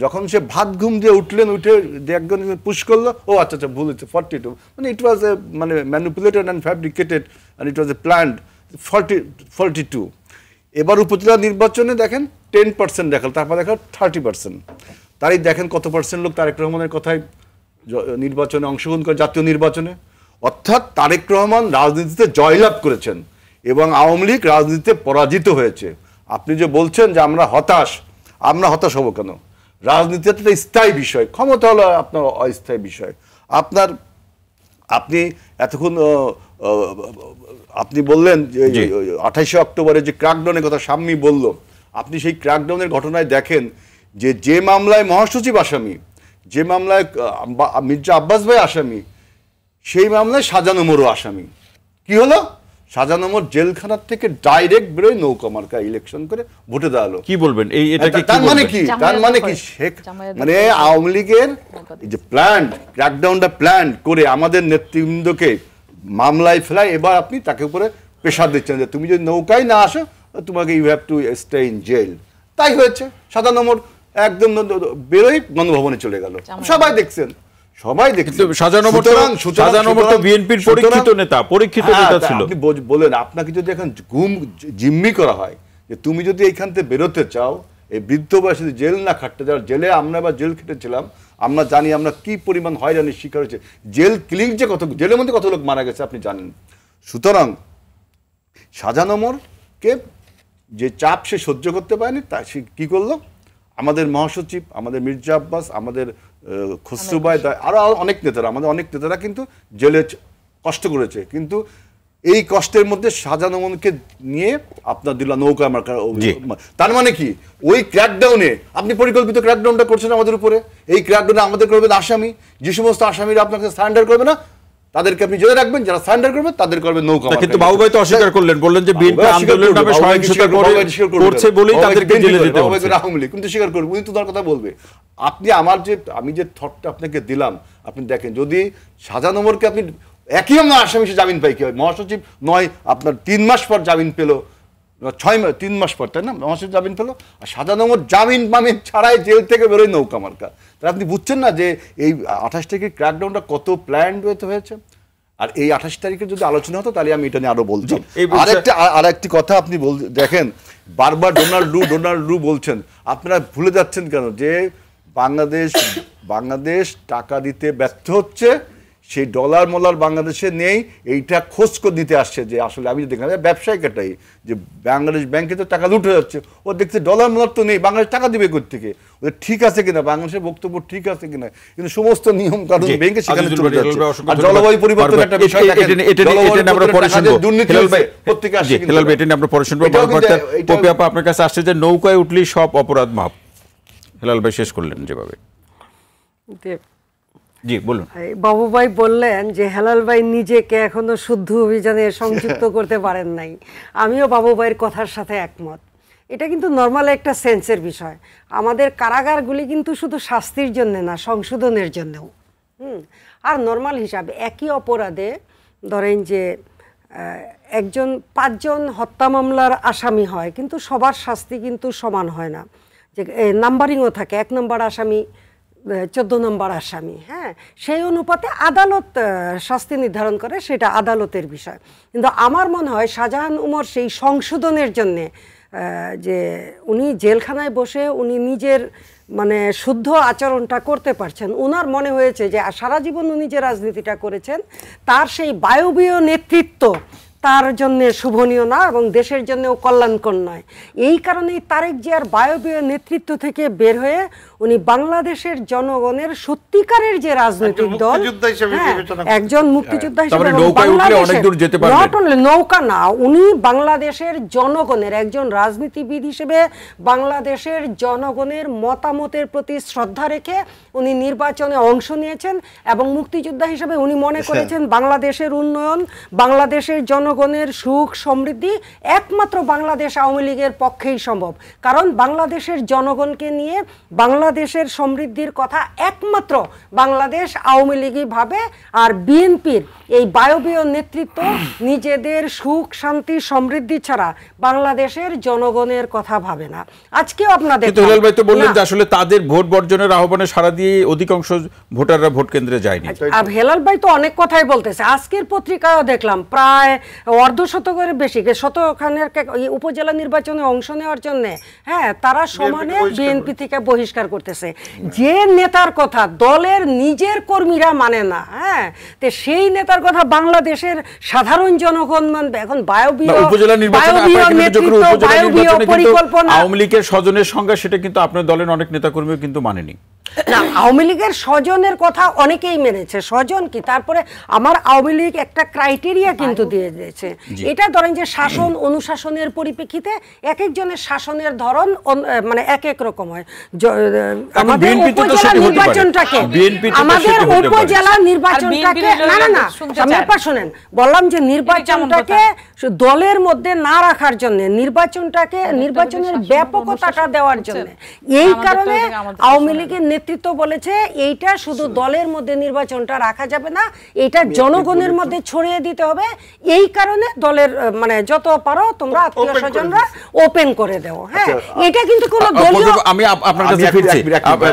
যখন সে ভাত ঘুম দিয়ে উঠলেন, উঠে একজন পুশ করলো, ও আচ্ছা ভুল হচ্ছে 42, মানে ইট ওয়াজ এ মানে manipulated and fabricated and it was A planned 42। এবার উপজেলা নির্বাচনে দেখেন 10% দেখাল, তারপর দেখাল 30%। তারই দেখেন কত % লোক তারেক রহমানের কথায় নির্বাচনে অংশগ্রহণ করে, জাতীয় নির্বাচনে। অর্থাৎ তারেক রহমান রাজনীতিতে জয়লাভ করেছেন এবং আওয়ামী লীগ রাজনীতিতে পরাজিত হয়েছে। আপনি যে বলছেন যে আমরা হতাশ হব কেন? রাজনীতি একটা স্থায়ী বিষয়, ক্ষমতা হলো আপনার অস্থায়ী বিষয়। আপনি এতক্ষণ আপনি বললেন যে 28শে অক্টোবরে যে ক্র্যাকডাউনের কথা শাম্মী বলল, আপনি সেই ক্র্যাকডাউনের ঘটনায় দেখেন যে মামলায় মহাসচিব আসামি, যে মামলায় মির্জা আব্বাস ভাই আসামি, সেই মামলায় শাহজাহান ওমরও আসামি। কি হলো? শাহজাহান ওমর জেলখানার থেকে ডাইরেক্ট বেরোয় নৌকা মার্কা ইলেকশন করে ভোটে দাঁড়ালো। কি বলবেন তার মানে কি শেখ মানে আওয়ামী লীগের যে ক্র্যাকডাউনটা প্ল্যান করে আমাদের নেতৃবৃন্দকে মামলায় ফেলায়, এবার আপনি তাকে উপরে প্রেশার দিচ্ছেন যে তুমি যদি নৌকায় না আসো তোমাকে you have to stay in jail. তাই হয়েছে। শাহজাহান ওমর একদম বেরোয় গণভবনে চলে গেল, সবাই দেখছেন। বলেন আপনাকে যদি এখন জিম্মি করা হয় যে তুমি যদি এইখান থেকে বেরোতে চাও, এই বৃদ্ধ বয়সে জেল না খাটতে যাও, জেলে আমরা এবার জেল খেটেছিলাম, আমরা জানি আমরা কি পরিমাণ হয়রানির শিকার হয়েছে, জেল ক্লিন যে কত, জেলের মধ্যে কত লোক মারা গেছে আপনি জানেন। সুতরাং শাহজাহান ওমরকে যে চাপ সে সহ্য করতে পারেনি, তা সে কি করলো, আমাদের মহাসচিব, আমাদের মির্জা আব্বাস, আমাদের খসরু ভাই, আরো অনেক নেতারা কিন্তু জেলে কষ্ট করেছে। কিন্তু এই কষ্টের মধ্যে শাহজাহান ওমরকে নিয়ে আপনার দিল্লা নৌকা মার্কা। তার মানে কি ওই ক্র্যাকডাউনে আপনি পরিকল্পিত ক্র্যাকডাউনটা করছেন আমাদের উপরে। এই ক্র্যাকডাউনে আমাদের করবেন আসামি, যে সমস্ত আসামিরা আপনাকে সারেন্ডার করবে না তাদেরকে আপনি জেলে রাখবেন, যারা সারেন্ডার করবে তাদের করবে নৌকা। কিন্তু বাবু ভাই তো অস্বীকার করলেন, বললেন যে বিএনপি আন্দোলনের নামে সহিংসতা করছে বলেই তাদেরকে জেলে দিতে হচ্ছে। আওয়ামী লীগ কিন্তু স্বীকার করবে, উনি তো তার কথা বলবে। আপনি আমি যে থটটা আপনাকে দিলাম, আপনি দেখেন যদি শাহজাহান ওমরকে আপনি একই আসামি সে জামিন পাই কি হয়, মহাসচিব নয় আপনার 3 মাস পর জামিন পেলো, 3 মাস পর, তাই না, মহাসচিব জামিন পেলো, আর শাহজাহান ওমর জামিন ছাড়াই জেল থেকে বেরোয় নৌকা মার্কা। তাহলে আপনি বুঝছেন না যে এই 28 তারিখের ক্র্যাকডাউনটা কত প্ল্যান্ড হয়েছে। আর এই 28 তারিখে যদি আলোচনা হতো তাহলে আমি এটা নিয়ে আরো বলছি। আরেকটি কথা আপনি দেখেন, বারবার ডোনাল্ড লু বলছেন, আপনারা ভুলে যাচ্ছেন কেন যে বাংলাদেশ টাকা দিতে ব্যর্থ হচ্ছে, সেই ডলার মোলার বাংলাদেশে নেই, এইটা খোঁজ করে দিতে আসছে। যে আসলে আমি দেখলাম ব্যবসায়িক এটাই যে বাংলাদেশ ব্যাংকে তো টাকা লুটে যাচ্ছে, ও দেখছে ডলার মোলার তো নেই, বাংলাদেশ টাকা দিবে কোত্থেকে, ওদের ঠিক আছে কিনা, বাংলাদেশের বক্তব্য ঠিক আছে কিনা, কিন্তু সমস্ত নিয়ম কানুন ব্যাংকে সেখানে চলে যাচ্ছে। আর জলবায়ু পরিবর্তন একটা বিষয়, আপনার কাছে আসছে যে নৌকায় উঠলেই সব অপরাধ মাপ। হেলাল ভাই শেষ করলেন যেভাবে। জি বলুন। বাবু ভাই বললেন যে হেলাল ভাই নিজেকে এখনো শুদ্ধ অভিযানে সংযুক্ত করতে পারেন নাই। আমিও বাবু ভাইয়ের কথার সাথে একমত। এটা কিন্তু নর্মাল একটা সেন্সের বিষয়। আমাদের কারাগারগুলি কিন্তু শুধু শাস্তির জন্য না, সংশোধনের জন্যও। আর নর্মাল হিসাবে একই অপরাধে ধরেন যে একজন 5 জন হত্যা মামলার আসামি হয়, কিন্তু সবার শাস্তি কিন্তু সমান হয় না, যে নাম্বারিংও থাকে, 1 নম্বর আসামি 14 নম্বর আসামি, হ্যাঁ, সেই অনুপাতে আদালত শাস্তি নির্ধারণ করে, সেটা আদালতের বিষয়। কিন্তু আমার মনে হয় শাহজাহান ওমর সেই সংশোধনের জন্যে যে উনি জেলখানায় বসে উনি নিজের মানে শুদ্ধ আচরণটা করতে পারছেন। ওনার মনে হয়েছে যে সারা জীবন উনি যে রাজনীতিটা করেছেন তার সেই বায়বীয় নেতৃত্ব তার জন্য শুভনীয় না এবং দেশের জন্যও কল্যাণকর নয়। এই কারণেই তারেক জিয়ার বায়বীয় নেতৃত্ব থেকে বের হয়ে উনি বাংলাদেশের জনগণের সত্যিকারের যে রাজনৈতিক দল, একজন মুক্তিযোদ্ধা হিসেবে নট অনলি নৌকা না, উনি বাংলাদেশের জনগণের একজন রাজনীতিবিদ হিসেবে বাংলাদেশের জনগণের মতামতের প্রতি শ্রদ্ধা রেখে উনি নির্বাচনে অংশ নিয়েছেন এবং মুক্তিযোদ্ধা হিসেবে উনি মনে করেছেন বাংলাদেশের উন্নয়ন, বাংলাদেশের জনগণের সুখ সমৃদ্ধি একমাত্র বাংলাদেশ আওয়ামী লীগের পক্ষেই সম্ভব। কারণ বাংলাদেশের জনগণকে নিয়ে বাংলাদেশের সমৃদ্ধির কথা একমাত্র বাংলাদেশ আওয়ামী লীগই ভাবে, আর বিএনপির এই বায়বীয় নেতৃত্ব নিজেদের সুখ শান্তি সমৃদ্ধি ছাড়া বাংলাদেশের জনগণের কথা ভাবে না। আজকেও আপনাদের হেলাল ভাই তো বললেন যে আসলে তাদের ভোট বর্জনের আহ্বানে সাড়া দিয়ে অধিকাংশ ভোটাররা ভোট কেন্দ্রে যায়নি। আর হেলাল ভাই তো অনেক কথাই বলতেছে। আজকের পত্রিকায়ও দেখলাম প্রায় অর্ধশতকের বেশি, শতখানের উপজেলা নির্বাচনে অংশ নেওয়ার জন্য তারা সমানে বিএনপি থেকে বহিষ্কার করতেছে। যে নেতার কথা দলের নিজের কর্মীরা মানে না, তো সেই নেতার কথা বাংলাদেশের সাধারণ জনগণ মানবে। এখন উপজেলা নির্বাচনে পরিকল্পনা আওয়ামী লীগের স্বজনের সংখ্যা সেটা কিন্তু আপনার দলের অনেক নেতাকর্মীও কিন্তু মানেনি। না, আওয়ামী লীগের স্বজনের কথা অনেকেই মেনেছে। স্বজন কি, তারপরে আমার আওয়ামী লীগ একটা ক্রাইটেরিয়া কিন্তু দিয়ে দিয়েছে। এটা ধরেন যে শাসন অনুশাসনের পরিপ্রেক্ষিতে এক একজনের শাসনের ধরন মানে এক এক রকম হয়। আমাদের উপজেলা নির্বাচনটাকে শুনেন, বললাম যে নির্বাচনটাকে দলের মধ্যে না রাখার জন্য, নির্বাচনের ব্যাপকতাটা দেওয়ার জন্য, এই কারণে আওয়ামী লীগের নেতৃত্ব বলেছে এইটা শুধু দলের মধ্যে নির্বাচনটা রাখা যাবে না, এটা জনগণের মধ্যে ছড়িয়ে দিতে হবে। এই কারণে দলের মানে যত পারো তোমরা আত্মীয় স্বজনরা ওপেন করে দাও। এটা কিন্তু কোনো দলীয়, আমি আপনার কাছে ফিরছি,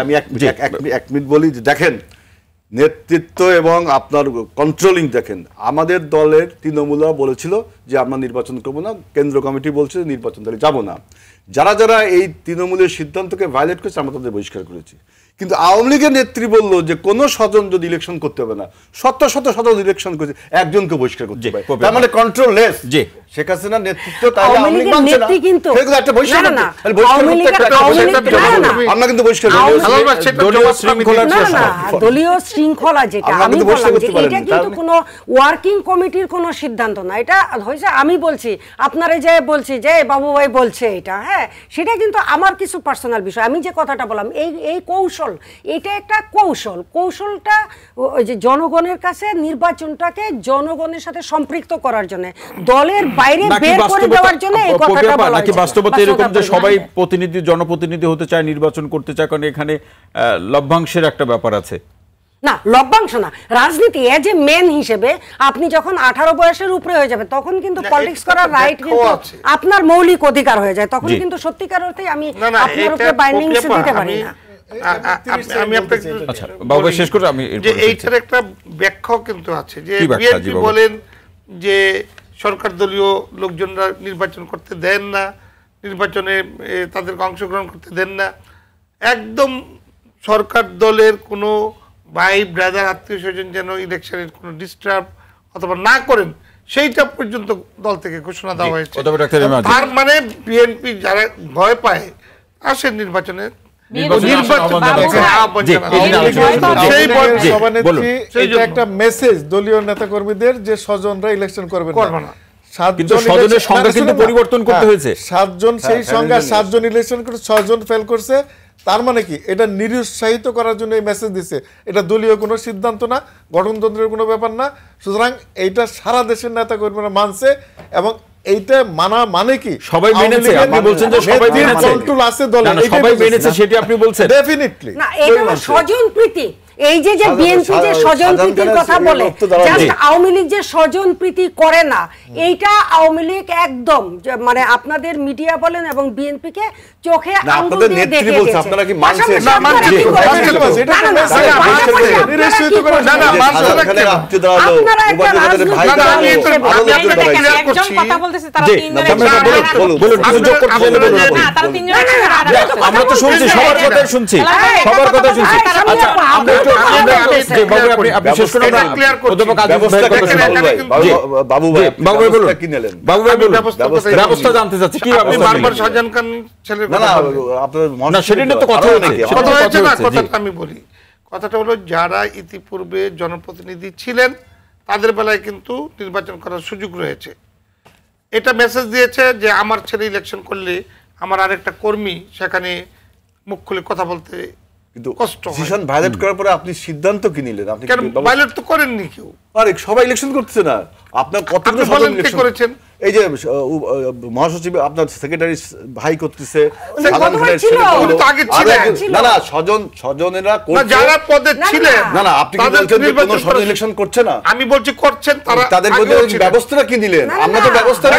আমি এক মিনিট বলি। দেখেন নেতৃত্ব এবং আপনার কন্ট্রোলিং দেখেন, আমাদের দলের তৃণমূলরা বলেছিল যে আমরা নির্বাচন করবো না, কেন্দ্র কমিটি বলছে নির্বাচন দলে যাবো না। যারা যারা এই তৃণমূলের সিদ্ধান্তকে ভায়োলেট করেছে আমরা তাদের বহিষ্কার করেছি। কিন্তু আওয়ামী লীগের নেত্রী বললো যে কোনো স্বজন যদি ইলেকশন করতে হবে না, শত শত স্বজন ইলেকশন করেছে, একজনকে বহিষ্কার করতে হবে, তার মানে কন্ট্রোল লেস। জি, শেখ হাসিনার নেতৃত্ব তাহলে আওয়ামী লীগ মানছে না, সেগুলো একটা বহিষ্কার করতে, তাহলে আমরা কিন্তু বহিষ্কার করব। দলীয় শৃঙ্খলা যেটা আমি বললাম যে এটা কিন্তু কোনো ওয়ার্কিং কমিটির কোনো সিদ্ধান্ত না। এটা হয়েছে আমি বলছি, আপনারা যে বলছি যে বাবু ভাই বলছে এটা, সেটা কিন্তু আমার কিছু পার্সোনাল বিষয়। আমি যে কথাটা বললাম এই কৌশল, এটা একটা কৌশলটা ওই যে জনগণের কাছে নির্বাচনটাকে জনগণের সাথে সম্পৃক্ত করার জন্য, দলের বাইরে বের করে দেওয়ার জন্য এই কথাটা বলা হয়েছে। নাকি বাস্তবতা এরকম যে সবাই প্রতিনিধি জনপ্রতিনিধি হতে চায়, নির্বাচন করতে চায়, কারণ এখানে লভ্যাংশের একটা ব্যাপার আছে? না, লভ্যাংশ না, রাজনীতি এজ এ মেন হিসেবে আপনি যখন 18 বয়সের উপরে হয়ে যাবে তখন কিন্তু পলিটিক্স করার রাইট কিন্তু আপনার মৌলিক অধিকার হয়ে যায়। তখন কিন্তু সত্যিকার অর্থে আমি আপনার উপরে বাইন্ডিংস দিতে পারি না। আমি আপনাকে আচ্ছা বাবু শেষ করে আমি যে এইটার একটা ব্যাখ্যা কিন্তু আছে যে বিএনপি বলেন যে সরকার দলীয় লোকজনরা নির্বাচন করতে দেন না, নির্বাচনে তাদেরকে অংশগ্রহণ করতে দেন না। একদম সরকার দলের কোনো ভাই ব্রাদার আত্মীয় স্বজন যেন ইলেকশনের কোনো ডিস্টার্ব অথবা না করেন সেইটা পর্যন্ত দল থেকে ঘোষণা দেওয়া হয়েছে। তার মানে বিএনপি যারা ভয় পায় আসেন নির্বাচনে একটা মেসেজ দলীয় নেতা কর্মীদের যে স্বজনরা ইলেকশন করবে না। 7জন সেই সংখ্যা 7জন ইলেকশন করে 6জন ফেল করছে। তার মানে কি, এটা নিরুৎসাহিত করার জন্য এই মেসেজ দিছে। এটা দলীয় কোনো সিদ্ধান্ত না, গঠনতন্ত্রের কোনো ব্যাপার না। সুতরাং এইটা সারা দেশের নেতা কর্মীরা মানছে এবং এইটা মানা মানে কি সবাই মেনেছে। আপনি বলছেন যে সবাই মেনেছে, কন্ট্রোল আছে দলে, সবাই মেনেছে সেটা আপনি বলছেন? ডেফিনিটলি না, এটা স্বজন প্রীতি। এই যে বিএনপি যে স্বজন প্রীতির কথা বলে, জাস্ট আওয়ামী লীগ যে স্বজন প্রীতি করে না, এইটা আওয়ামী লীগ একদম মানে আপনাদের মিডিয়া বলেন এবং বিএনপি কে চোখে আঙ্গুল দিয়ে দেখে গেছে। আপনারা কি মানছেন? না না কথা বলতেছে তারা আমরা তো শুনছি, সবার কথাই শুনছি, সবার কথা শুনছি। আচ্ছা আমরা একটু আপনি শেষ করুন। বাবু ভাই বলুন কি নিলেন? বাবু ভাই বলুন, ব্যবস্থা জানতে চাচ্ছি কি ব্যবস্থা? বারবার শাহজাহান খান ছেলের না না আপনার না সেটা নিয়ে তো কথা হয়েছে না, কথাটা আমি বলি। কথাটা হলো যারা ইতিপূর্বে জনপ্রতিনিধি ছিলেন তাদের বেলায় কিন্তু নির্বাচন করার সুযোগ রয়েছে। এটা মেসেজ দিয়েছে যে আমার ছেলে ইলেকশন করলে আমার আরেকটা কর্মী সেখানে মুখ খুলে কথা বলতে কিন্তু কষ্ট হয়। ডিসিশন ভায়োলেট করার পরে আপনি সিদ্ধান্ত কি নিলেন? আপনি কেন ভায়োলেট তো করেননি কেউ? আরে সবাই ইলেকশন করতেছে না, আপনার কতগুলো আপনি বলেন কি করেছেন? এই যে মহাসচিব আপনার সেক্রেটারি ভাই করতেছে, না না স্বজনেরা যারা পদে ছিলেন, না না আপনি কি বলছেন যে কোনো স্বজন ইলেকশন করছে না? আমি বলছি করছেন, তারা তাদের মধ্যে ব্যবস্থাটা কি নিলেন? আমরা তো ব্যবস্থার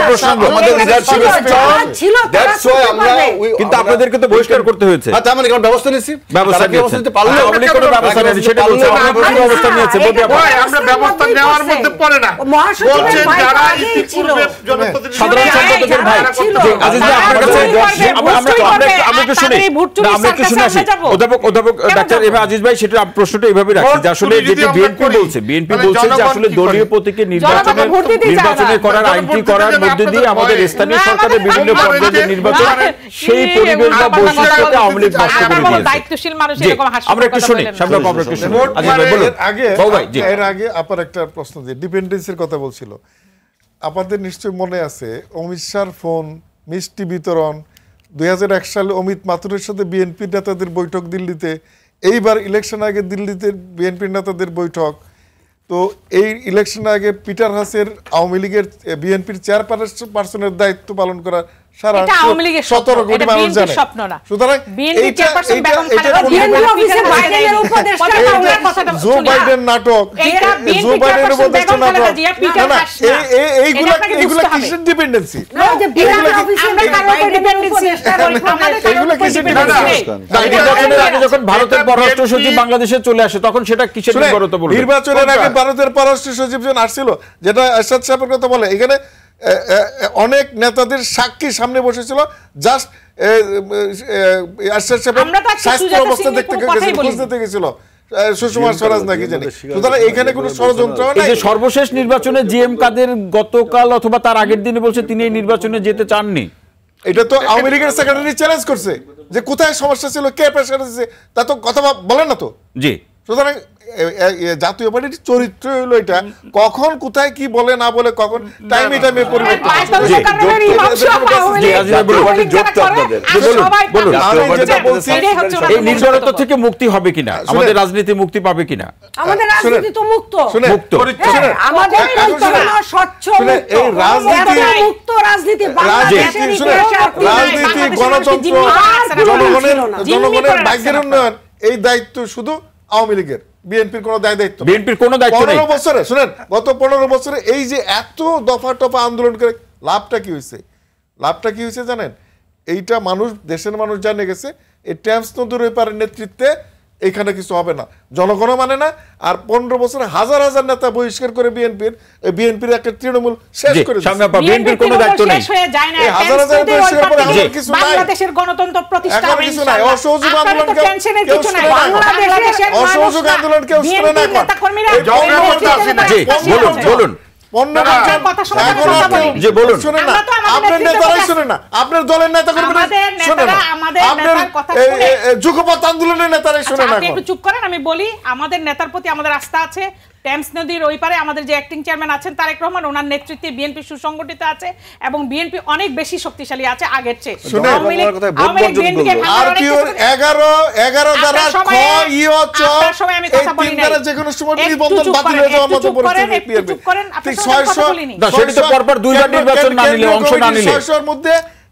প্রসঙ্গ আমাদের লিডারশিপ ছিল, দ্যাটস ওয়াই আমরা, কিন্তু আপনাদেরকে তো বহিষ্কার করতে হয়েছে। আচ্ছা আমরা কোন ব্যবস্থা নিয়েছি? ব্যবস্থা নিতে পারলে আপনি কোনো ব্যবস্থা নেন সেটা বলছেন, আমরা কোনো ব্যবস্থা নিয়েছে বলি আমরা ব্যবস্থা নেওয়ার মধ্যে পড়ে না। বলছেন যারা ইতিপূর্বে জনপ্রতিনিধি সাধারণ সম্পাদকের ভাই আজিজ ভাই আপনার কাছে আমরা একটু শুনি, আমরা একটু শুনে আসি। অধ্যাপক ডাক্তার এবার আজিজ ভাই সেটা প্রশ্নটা এইভাবে রাখছি যে আসলে যেটা বিএনপি বলছে যে আসলে দলীয় প্রতীকে নির্বাচনে করার আইনটি করার মধ্যে দিয়ে আমাদের স্থানীয় সরকারের বিভিন্ন পর্যায়ে নির্বাচন সেই পরিবেশ বা বৈশিষ্ট্যকে আওয়ামী লীগ নষ্ট করে দিয়েছে। দায়িত্বশীল মানুষ এরকম হাসি আমরা একটু শুনি, সামনে আমরা একটু শুনি। আজিজ ভাই বলুন। এর আগে আপনার একটা প্রশ্ন যে ডিপেন্ডেন্সির কথা বলছিল, আপনাদের নিশ্চয়ই মনে আছে অমিত শাহর ফোন, মিষ্টি বিতরণ, 2001 সালে অমিত মাথুরের সাথে বিএনপির নেতাদের বৈঠক দিল্লিতে, এইবার ইলেকশন আগে দিল্লিতে বিএনপির নেতাদের বৈঠক। তো এই ইলেকশন আগে পিটার হাসের আওয়ামী লীগের বিএনপির চেয়ারপারসনের দায়িত্ব পালন করা সারা 17 কোটি মানুষ জানে। সুতরাং জো বাইডেন নাটক, জো বাইডেন উপদেষ্টা নাটক, এইগুলা কিসের ডিপেন্ডেন্সি? নির্বাচনের আগে যখন ভারতের পররাষ্ট্র সচিব বাংলাদেশে চলে আসে তখন সেটা কিসের নির্ভরত বলবো? নির্বাচনের আগে ভারতের পররাষ্ট্র সচিব যখন আসছিল, যেটা এরশাদ সাহেবের কথা বলে, এখানে অনেক নেতাদের সাক্ষী সামনে বসেছিল, জাস্ট এরশাদ সাহেবের স্বাস্থ্য অবস্থা দেখতে গেছিল সুষমা স্বরাজ নাকি জানি। সুতরাং এখানে কোনো ষড়যন্ত্র নেই। সর্বশেষ নির্বাচনে জিএম কাদের গতকাল অথবা তার আগের দিনে বলছে তিনি এই নির্বাচনে যেতে চাননি। এটা তো আওয়ামী লীগের সেক্রেটারি চ্যালেঞ্জ করছে যে কোথায় সমস্যা ছিল, কে প্রেশার দিচ্ছে, তা তো কথা বলেন না তো। জি, সুতরাং জাতীয় পার্টির চরিত্র হলো এটা, কখন কোথায় কি বলে না বলে, কখন টাইমে পরিবর্তন। এই নির্ভরতা থেকে মুক্তি হবে কিনা, আমাদের রাজনীতি মুক্তি পাবে কিনা? আমাদের রাজনীতি তো মুক্ত, মুক্ত আমাদের স্বচ্ছ মুক্ত রাজনীতি, রাজনীতি, গণতন্ত্র, জনগণের ভাগ্যের উন্নয়ন, এই দায়িত্ব শুধু আওয়ামী লীগের। বিএনপির কোনো দায়িত্ব, বিএনপির কোনো দায়িত্ব নেই। 15 বছরে শুনেন, গত 15 বছরে এই যে এত দফা টফা আন্দোলন করে লাভটা কি হয়েছে? লাভটা কি হয়েছে জানেন? এইটা মানুষ, দেশের মানুষ জানে গেছে এই টেমস নদীর ওপারের নেতৃত্বে এখানে কিছু হবে না, জনগণ মানে না। আর 15 বছরে হাজার হাজার নেতা বহিষ্কার করে বিএনপির একটা তৃণমূল শেষ করে বিএনপির কোনো দায়িত্ব নেই। হাজার হাজার বহিষ্কার করে কিছু নাই, বাংলাদেশের গণতন্ত্র প্রতিষ্ঠা হবে কিছু নাই। অসহযোগ আন্দোলন অসহযোগ আন্দোলন কেউ শুনে না। বলুন আপনার নেতারাই শুনে না, আপনার দলের নেতা কর্মীরা শুনে না, আপনার যুগপৎ আন্দোলনের নেতারাই শুনে না। একটু চুপ করেন, আমি বলি আমাদের নেতার প্রতি আমাদের আস্থা আছে। টেমস নদীর ওই পারে আমাদের যে অ্যাক্টিং চেয়ারম্যান আছেন তারেক রহমান, ওনার নেতৃত্বে বিএনপি সুসংগঠিত আছে এবং বিএনপি অনেক বেশি শক্তিশালী আছে আগের চেয়ে।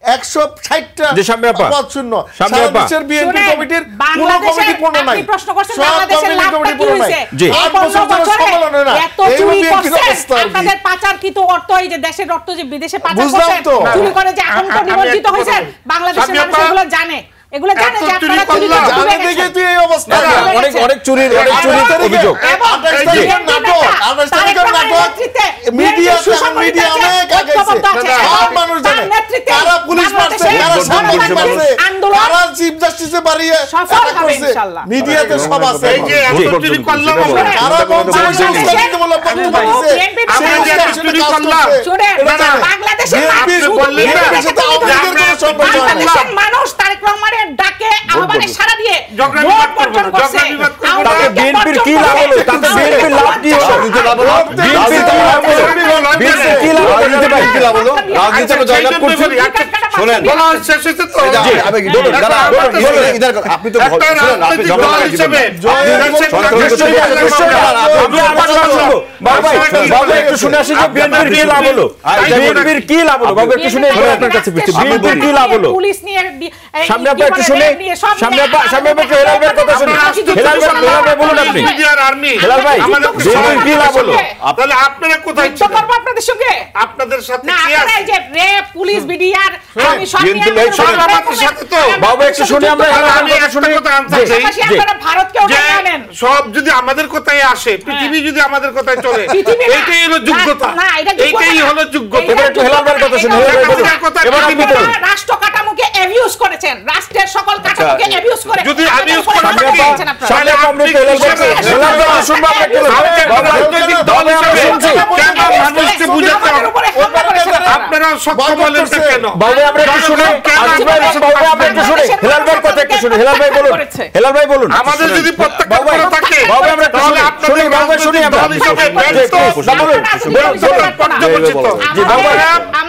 160টা জি, শাম্মী আপা। পদ শূন্য। শাম্মী সারা আপা। দেশের বিএনপি শুনেন, কমিটির কোনো বাংলাদেশের- কমিটি পূর্ণ নাই। আপনি প্রশ্ন করছেন সব বাংলাদেশের কমিটি লাভটা কমিটি কি পূর্ণ নাই। হয়েছে? জি। এই 8 15 বছর ধরে বছরে সম্মেলন হয় না। এত এই চুরি বিএনপির করছেন, অবস্থা আর কি? আপনাদের পাচারকৃত অর্থ, এই যে দেশের অর্থ যে বিদেশে পাচার বুঝলাম করছেন, তো। চুরি করে যে আতঙ্ক আমি নিমজ্জিত একটা হয়েছেন, কথা- বাংলাদেশের শাম্মী মানুষ আপা, এগুলো জানে, এগুলো জানে এত যে চুরি আপনারা চুরি করলাম। করে ডুবে জানে দেখে গেছেন। তুই এই অবস্থা। না, না, অনেক অনেক চুরির অভিযোগ। এবং 28 জি। তারিখের নাটক, 28 তারিখের নাটক, মিডিয়া মিডিয়া অনেক আগে গেছে। সব মানুষ জানে কারা পুলিশ মারছে, কারা সাংবাদিক মারছে, কারা চিফ জাস্টিসে বাড়িয়ে সফল attack হবে করছে। ইনশাআল্লাহ। মিডিয়াতে সব আছে। এই যে এত চুরি করলাম আমরা, কারা কোন সমস্যা উস্কানিমূলক বক্তব্য দিছে, আমরা সেই যে উস্কানিতে চুরি কাজ করলাম, করছে। শুনেন, এটা জানে। বাংলাদেশের বিএনপি মানুষ- বললেন না, বিএনপির সাথে আওয়ামী লীগের কোনো সম্পর্ক হয় না। বাংলাদেশের মানুষ তারেক রহমানের ডাকে আহ্বানে সাড়া দিয়ে ঝগড়া ভোট বিবাদ করবো বর্জন না, করছে। ঝগড়া বিবাদ করবো না। আওয়ামী তাতে লীগকে বিএনপির বর্জন কি লাভ হলো? করছে। তাতে বিএনপির লাভ কি হলো? রাজনীতি লাভ হলো? বিএনপির কি লাভ হলো? বিএনপির কি লাভ হলো? রাজনীতি ভাই কি লাভ হলো? রাজনীতি তো জয়লাভ করছি। শোনেন, বলা শেষ হয়েছে তো? জি, আমি কি বলুন, দাদা, বলুন, বলুন, ইধার কথা। আপনি তো একটা শুনেন, আপনি রাজনৈতিক জবাব দল রাখবেন। হিসেবে বিএনপির কি লাভ হলো? বাবু একটু শুনে আপনার কাছে বিএনপির কি লাভ হলো? পুলিশ নিয়ে সামনে আপা একটু শুনে, সামনে আপা একটু হেলাল ভাইয়ের কথা শুনে। হেলাল ভাই বলুন আপনি। হেলাল ভাই, বিএনপির কি লাভ হলো? তাহলে আপনারা কোথায় যুদ্ধ ছিলেন? করবো আপনাদের সঙ্গে। আপনাদের সাথে না, কি আপনারা আছে? এই যে রেপ, পুলিশ, বিডিআর, আমি সব নিয়ে বিএনপি আপনাদের শোনেন, উপরে আমাদের সাথে তো। বাবু একটু শুনে আমরা হেলাল আমি ভাইয়ের কথা একটা শুনে। কথা আনসার জি, দেই। পাশাপাশি জি। আপনারা ভারতকেও যে ডেকে আনেন। সব যদি আমাদের কথায় আসে, পৃথিবী যদি আমাদের কথায় চলে, পৃথিবী না। এইটাই হলো যোগ্যতা। না, এটা যোগ্যতা এইটাই না। হলো যোগ্যতা। এবার একটু হেলাল ভাইয়ের কথা শুনে, হেলাল ভাই বলুন। এবার আপনি বলুন। আপনারা রাষ্ট্র কাঠামোকে অ্যাবিউজ করেছেন, রাষ্ট্রের সকল কাঠামোকে অ্যাবিউজ করে যদি আপনাদের abuse উপর করেন, হামলা আপনি- করেছেন আপনারা। সামনে আপা আমরা একটু হেলাল ভাই- হেলাল ভাই শুনবো আমরা একটু। বাবু, রাজনৈতিক দল আমরা হিসেবে শুনছি। কেন মানুষকে বুঝাতে আমাদের উপরে হামলা করেছেন আপনারা। আপনারা সক্ষম হলেন না কেন? বাবু আমরা একটু শুনে, আজিজ ভাই, বাবু আমরা একটু শুনে, হেলাল ভাইয়ের কথা একটু শুনে। হেলাল ভাই বলুন, হেলাল ভাই বলুন। আমাদের যদি প্রত্যেক বাবু ভাই, থাকে, বাবু আমরা একটু তাহলে শুনি, আপনাদের শুনি, বাবু ভাই শুনি আমরা। দল হিসেবে ব্যর্থ, জি, বলুন, বলুন, পর্যবসিত। জি, বাবু ভাই।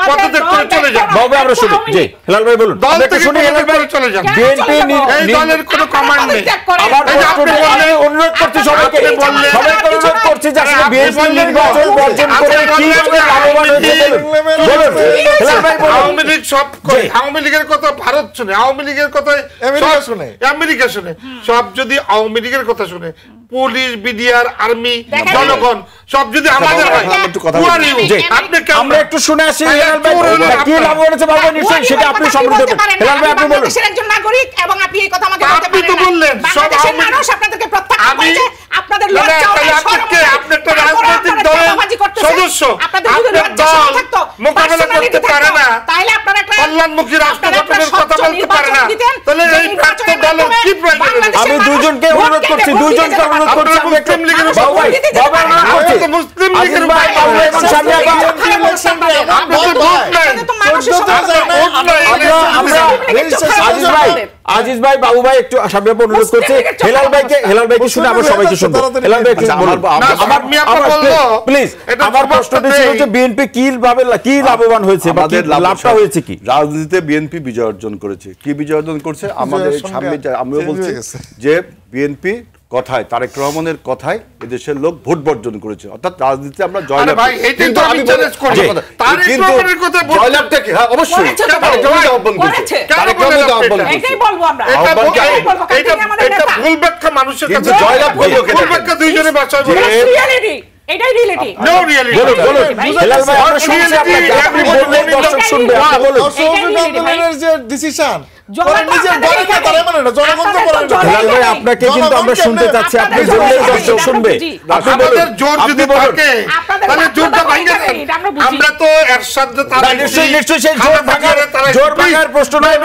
পদত্যাগ করে চলে যান। বাবু ভাই আমরা শুনি। জি, হেলাল ভাই বলুন। দল আমরা একটু থেকে শুনি, হেলাল ভাই। পদত্যাগ করে চলে যান। বিএনপি এই দলের কোনো কমান্ড নেই। আবার এই যে আপনি বললেন, অনুরোধ করছি সবাইকে, আপনি বললেন- সবাইকে অনুরোধ করছি যে আসলে আপনি বিএনপি বললেন- নির্বাচন বর্জন করে আপনি বললেন- কিভাবে লাভবান হয়েছে বলুন। বলুন, হেলাল ভাই বলুন। আওয়ামী লীগ সব করে। আওয়ামী লীগের কথা ভারত শুনে, আওয়ামী লীগের কথা আমেরিকা সব- শুনে। আমেরিকা শুনে। সব যদি আওয়ামী লীগের কথা শুনে, পুলিশ, বিডিআর, আর্মি, জনগণ সব যদি আমাদের হয়, আমি একটু কথা who are বলি। you? জি, আপনি কেমন? আমরা একটু শুনে আসি তাহলে হেলাল ভাই চোর হলেন কি আপনারা। লাভ হয়েছে বাবু নিশ্চয়ই সেটা আপনি সমৃদ্ধ দেবেন। হেলাল ভাই আপনি বলুন। বাংলাদেশের একজন নাগরিক এবং আপনি এই কথা আমাকে বলতে আপনি তো পারেন না। বললেন, সব বাংলাদেশের আওয়ামী- মানুষ আপনাদেরকে প্রত্যাখ্যান আমি- করেছে, আপনাদের না, না, লজ্জা তাহলে হয়, আপনি শরম কে? হয়। আপনি একটা তারপরে রাজনৈতিক আপনারা দলের চাঁদাবাজি করতেছেন। সদস্য। আপনাদের যদি আপনার লজ্জা দল শরম থাকতো, মোকাবেলা করতে personality পারে থাকতো, না। তাহলে আপনারা একটা কল্যাণমুখী রাষ্ট্র আপনারা একটা গঠনের কথা স্বচ্ছ বলতে পারে না। নির্বাচন দিতেন, তাহলে যে এই নির্বাচনের প্রার্থী দলের মাধ্যমে কি প্রয়োজন? বাংলাদেশের আমি মানুষ দুইজনকে ভোট অনুরোধ কেন্দ্রে করছি, ভোট দুইজনকে দিতে অনুরোধ পারে না। করছি, আমি মুসলিম লীগের মানুষ বাবু ভাই, ভোট দিতে বাবু পারে না। অনুরোধ করছি। আমরা তো মুসলিম আজিজ লীগের ভাই, বাবু ভাই এবং সামনে আপা। আপনাদের ভোট নাই। আপনাদের তো মানুষের চোদ্দ সঙ্গে হাজার ভোট নাই। আমরা আজিজ ভাই, বাবু ভাই একটু সামনে আপা অনুরোধ করছি। হেলাল ভাইকে শুনে আমরা সবাইকে শুনবো। হেলাল ভাই একটু আচ্ছা, বলুন। প্লিজ আমার প্রশ্নটি ছিল যে বিএনপি কি লাভবান হয়েছে বা কি লাভটা হয়েছে কি? রাজনীতিতে বিএনপি বিজয় অর্জন করেছে। কি বিজয় অর্জন করছে? আমাদের সামনে আমিও বলছি যে বিএনপি কথায়, তারেক রহমানের কথায় এদেশের লোক ভোট বর্জন করেছে, অর্থাৎ রাজনীতিতে আমরা জয়লাভ ভাই, করেছি। এইটাই কিন্তু তো আমি আমি চ্যালেঞ্জ করছি। তারেক রহমানের কথা ভোট- জয়লাভটা কি? হ্যাঁ, অবশ্যই করেছে তো তারেক ভাই, রহমান আহ্বান করেছে। করেছে। তারেক কেন রহমান বলেন আহ্বান আপনি? করেছে। এটাই বলবো আমরা। এটা আহ্বান কি? এটাই বলবো, কালকে এটা- আমাদের এটা নেতা। ভুল ব্যাখ্যা মানুষের কিন্তু কাছে। জয়লাভ করলো কে? ভুল ব্যাখ্যা দুইজনের ভাষায় যে- বলে। রিয়ালিটি, এটাই রিয়েলিটি। No reality. বলুন, বলুন। হেলাল ভাই আমরা শুনছি আপনাকে, আপনি বললেন দর্শক শুনবে, আপনি বলুন। সৌভিক আন্দোলনের যে ডিসিশন জনগণ নিজের আপনাদের দলের এখানে- তারা মানে না, জনগণ তো বলে না। হেলাল ভাই আপনাকে কিন্তু আমরা শুনতে চাচ্ছি, আপনি বললেন দর্শক শুনবে। আপনি বলুন, আমাদের জোর আপনি যদি বলুন। থাকে, আপনাদের তাহলে বাধ্যতা জোরটা করে ভাঙে থাকে, দেন। এটা আমরা বুঝি। আমরা তো এরশাদ না, নিশ্চয়ই সেই জোর ভাঙার প্রশ্ন নয়,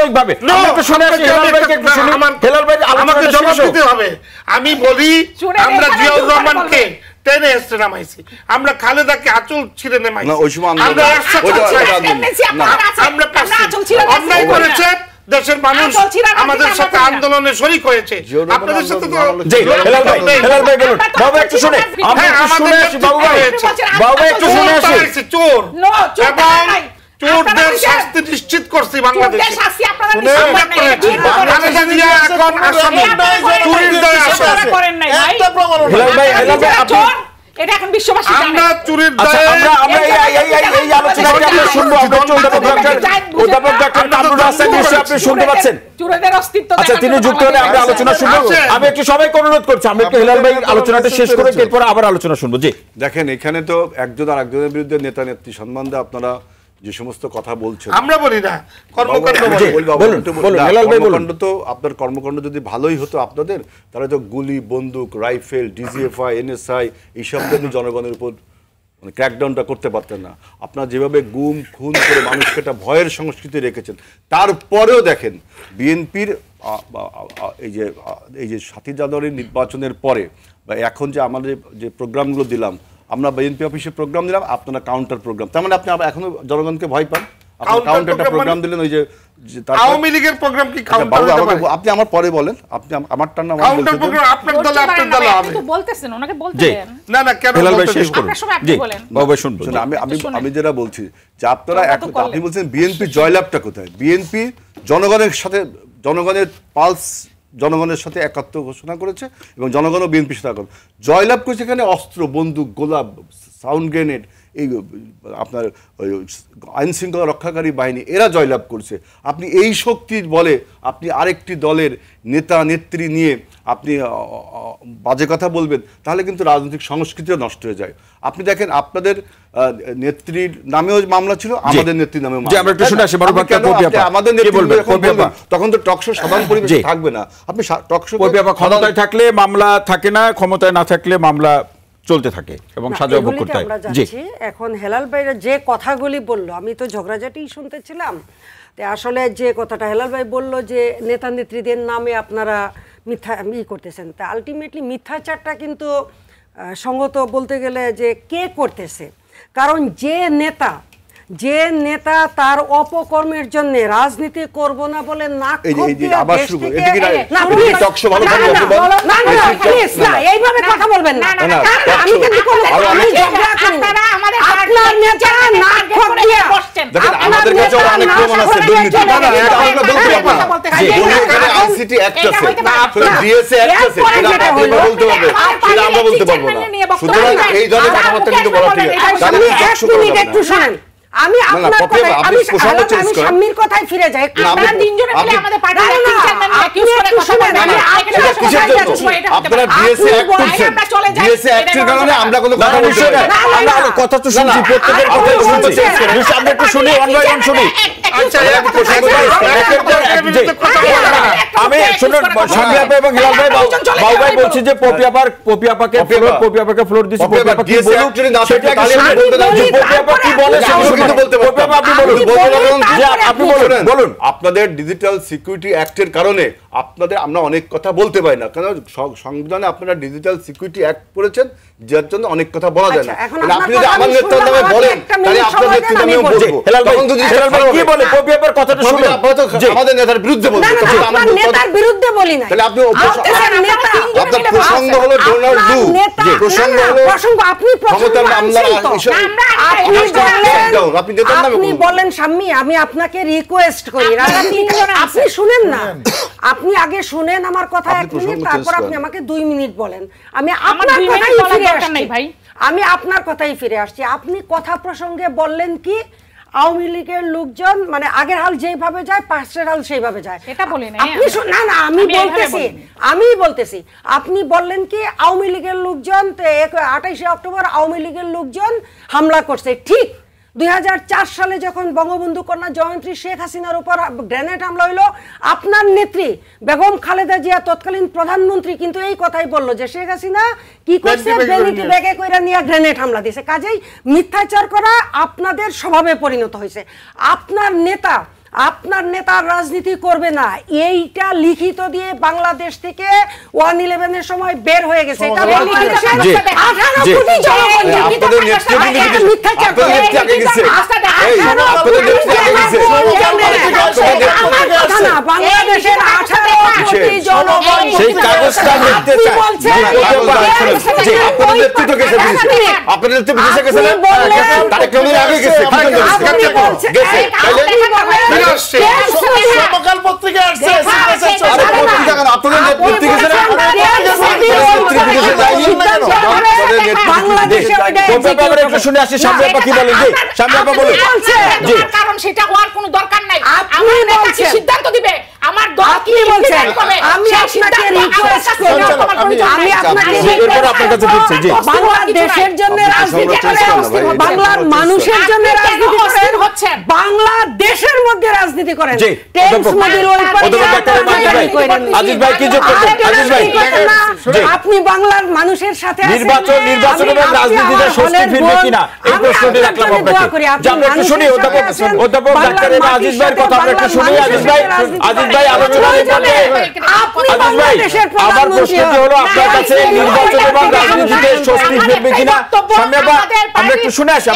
ভাবে আমরা একটু শুনে আসি, হেলাল ভাইকে একটু শুনি। হেলাল ভাই আমাকে আলোচনা জবাব শেষ হোক। দিতে হবে। আমি বলি, শুনে আমরা এখানে জিয়াউর জোর রহমানকে বলবে। টেনে হেসড়ে নামাইছি, আমরা খালেদাকে আঁচল ছিঁড়ে নামাইছি, না, ওই সময় আন্দোলন- আমরা এরশাদ ওইটা- চাচ্ছি। ওইটা আন্দোলন। এমনিসি আপনারা আছেন, আমরা পাচ্ছি। আঁচল ছিঁড়ে অন্যায় নামাইছি। করেছে দেশের মানুষ, আঁচল ছিঁড়ে নামাইছি, আমাদের আমরা সাথে করি না। আন্দোলনে শরীক হয়েছে। জিয়াউর রহমান আপনাদের সাথে তো আন্দোলন জি, হেলাল ভাই, হেলাল ভাই বলুন। বাবু একটু শুনে, আমরা হ্যাঁ, একটু আমাদের শুনে আসি, বাবু ভাই। নেতৃত্ব বাবু একটু শুনে আসি। হয়েছে, চোর No, চোর এবং নাই। চোরদের আপনারা দিচ্ছেন। শাস্তি নিশ্চিত করছি চোরদের বাংলাদেশে। শাস্তি আপনারা শুনে, নিশ্চিত আমরা করেন নাই। করেছি। এটা বাংলাদেশে দিয়ে এখন আসামি, আপনারা করেন নাই। চুরির দায়ে আপনারা আসামি। করেন নাই, ভাই। একটা প্রমাণ হেলাল ভাই, হেলাল ভাই, আপনারা আপনি চোর, এটা এখন বিশ্ববাসী জানে। আমরা চুরির আচ্ছা, দায়ে আমরা এই আলোচনাটি আমরা শুনবো। অধ্যাপক ডক্টর কামরুল হাসান নিশ্চয়ই আপনি শুনতে পাচ্ছেন। চোরেদের অস্তিত্ব আচ্ছা, তিনি যুক্ত হলে আমরা আলোচনা শুনবো। আমি একটু সবাইকে অনুরোধ করছি, আমি একটু হেলাল ভাই আলোচনাটা শেষ করে এরপর আবার আলোচনা শুনবো। জি দেখেন, এখানে তো একজন আর একজনের বিরুদ্ধে নেতা নেত্রী সম্বন্ধে আপনারা যে সমস্ত কথা বলছেন, আমরা বলি না, কর্মকাণ্ড কর্মকাণ্ড তো আপনার কর্মকাণ্ড যদি ভালোই হতো আপনাদের, তাহলে তো গুলি, বন্দুক, রাইফেল, ডিজিএফআই, এনএসআই এইসব জন্য জনগণের উপর মানে ক্র্যাকডাউনটা করতে পারতেন না। আপনারা যেভাবে গুম খুন করে মানুষকে একটা ভয়ের সংস্কৃতি রেখেছেন, তারপরেও দেখেন বিএনপির এই যে 7 জানুয়ারি নির্বাচনের পরে বা এখন যে আমাদের যে প্রোগ্রামগুলো দিলাম, আমরা বিএনপি অফিসে প্রোগ্রাম দিলাম, আপনারা কাউন্টার প্রোগ্রাম, তার মানে আপনি এখনো জনগণকে ভয় পান। কাউন্টারটা প্রোগ্রাম দিলেন, ওই যে আওয়ামী লীগের প্রোগ্রাম কি কাউন্টার হতে পারে? আপনি আমার পরে বলেন, আপনি আমার টার্ন না, কাউন্টার প্রোগ্রাম আপনার দল আপনার দল হবে। আপনি তো বলতেছেন, ওনাকে বলতে দেন। না কেন হেলাল ভাই বলতে শেষ দিন? করুন। আপনার সময় আপনি জি বলেন। বাবা শুনবো। আমি যেটা বলছি যে আপনারা এখন আপনি বলছেন বিএনপি জয়লাভটা কোথায়? বিএনপি জনগণের সাথে, জনগণের পালস, জনগণের সাথে একাত্ম ঘোষণা করেছে এবং জনগণও বিএনপির সাথে জয়লাভ করেছে। এখানে অস্ত্র, বন্দুক, গোলা, সাউন্ড গ্রেনেড, এই আপনার আইন শৃঙ্খলা রক্ষাকারী বাহিনী, এরা জয়লাভ করছে। আপনি এই শক্তির বলে আপনি আরেকটি দলের নেতা নেত্রী নিয়ে আপনি বাজে কথা বলবেন, তাহলে কিন্তু রাজনৈতিক সংস্কৃতিও নষ্ট হয়ে যায়। আপনি দেখেন, আপনাদের নেত্রীর নামেও মামলা ছিল, আমাদের নেত্রীর নামেও মামলা। আমাদের তখন তো টকশো সাধারণ পরিবেশ থাকবে না। আপনি টকশো ক্ষমতায় থাকলে মামলা থাকে না, ক্ষমতায় না থাকলে মামলা চলতে থাকে এবং সাজা ভোগ করতে হয়। এখন হেলাল ভাইরা যে কথাগুলি বললো, আমি তো ঝগড়াঝাটি শুনতেছিলাম, আসলে যে কথাটা হেলাল ভাই বললো যে নেতা নেত্রীদের নামে আপনারা মিথ্যা করতেছেন, তা আলটিমেটলি মিথ্যাচারটা কিন্তু সঙ্গত বলতে গেলে যে কে করতেছে। কারণ যে নেতা তার অপকর্মের জন্য রাজনীতি করব না বলে নাক এইভাবে কথা বলবেন না। একটু শোনেন, আমি আপনার কথায়, আমি শাম্মীর কথায় ফিরে যাই। আপনারা তিনজনে মিলে আমাদের পার্টির তিন চেয়ারম্যান অ্যাকিউজ করে কথা বলেন। আপনারা ডিএসএ অ্যাক্ট করছেন, ডিএসএ অ্যাক্টের কারণে আমরা কোনো কথা বলছি না। আমরা কথা তো শুনছি, প্রত্যেকের কথা শুনছি। আমরা একটু শুনি, অন বাই অন শুনি। আচ্ছা, আমি শুনুন, শাম্মী আপা এবং হেলাল ভাই, বাবু ভাই বলছি যে পপিয়াপাকে ফ্লোর দিচ্ছি। পপিয়াপা কি বলুক সেটা আগে শুনুন। পপিয়াপা কি বলে বলুন। আপনাদের ডিজিটাল সিকিউরিটি অ্যাক্টের কারণে আপনাদের আমরা অনেক কথা বলতে পারি না, কারণ সংবিধানে আপনারা ডিজিটাল সিকিউরিটি অ্যাক্ট করেছেন, যার জন্য অনেক কথা বলা যায় না। আপনি যদি আমার নেতার নামে বলেন, তাহলে আপনার নেত্রীর নামেও বলবো। কি বলে পপিয়াপার কথাটা শুনুন। আমাদের নেতার বিরুদ্ধে বলবেন, আমার নেতার বিরুদ্ধে বলি না। তাহলে আপনি আপনার প্রসঙ্গ হলো ডোনাল্ড লু, প্রসঙ্গ হলো ক্ষমতার মামলা। আপনি বলেন শাম্মী, আমি আপনাকে রিকোয়েস্ট করি, আপনি শুনেন না, আপনি আগে শুনেন আমার কথা 1 মিনিট, তারপর আপনি আমাকে 2 মিনিট বলেন। আমি আপনার কথাই ফিরে আসছি, আপনার কথাই ফিরে আসছি। আপনি কথা প্রসঙ্গে বললেন কি আওয়ামী লীগের লোকজন মানে আগের হাল যেভাবে যায় পাশের হাল সেইভাবে যায়, এটা বলি না। আপনি না আমি বলতেছি আপনি বললেন কি আওয়ামী লীগের লোকজন 28শে অক্টোবর আওয়ামী লীগের লোকজন হামলা করছে। ঠিক 2004 সালে যখন বঙ্গবন্ধু কন্যা জয়ন্ত্রী শেখ হাসিনার উপর গ্রেনেড হামলা হইল, আপনার নেত্রী বেগম খালেদা জিয়া তৎকালীন প্রধানমন্ত্রী কিন্তু এই কথাই বলল যে শেখ হাসিনা কি করছে, বেলিটি ব্যাগে কইরা নিয়ে গ্রেনেড হামলা দিয়েছে। কাজেই মিথ্যাচার করা আপনাদের স্বভাবে পরিণত হয়েছে। আপনার নেতা রাজনীতি করবে না, এইটা লিখিত দিয়ে বাংলাদেশ থেকে 1/11 এর সময় বের হয়ে গেছে। এটা বাংলাদেশের 18 কোটি জনগণ সেই কাগজটা লিখতে সমকাল পত্রিকায় আসছে, বাংলাদেশ একটু শুনে আসি সামনে আপা কি বলেন। জি সামনে আপা বলেন। জি কারণ সেটা হওয়ার কোনো দরকার নাই। আমার নেতা কি সিদ্ধান্ত দিবে, আমার দল কি বলছে, আমি আপনাকে রিকোয়েস্ট করব, আমি আপনাকে আপনার কাছে বলছি। জি বাংলাদেশের জন্য রাজনীতি করেন, বাংলার মানুষের জন্য রাজনীতি করেন, বাংলাদেশের মধ্যে রাজনীতি করেন। টেন্স মোদির ওই আজিজ ভাই কি যোগ করছেন? আজিজ ভাই আপনি বাংলার মানুষের সাথে নির্বাচন এবং রাজনীতিতে স্বস্তি ফিরবে কিনা এই প্রশ্নটি রাখলাম আপনাকে। আমরা একটু শুনি অধ্যাপক ডাক্তার আজিজ ভাইয়ের কথা আমরা একটু শুনি। আজিজ ভাই আলোচনা আমার প্রশ্নটি হলো আপনার কাছে নির্বাচন এবং রাজনীতিতে স্বস্তি ফিরবে কিনা আমরা একটু শুনে আসি।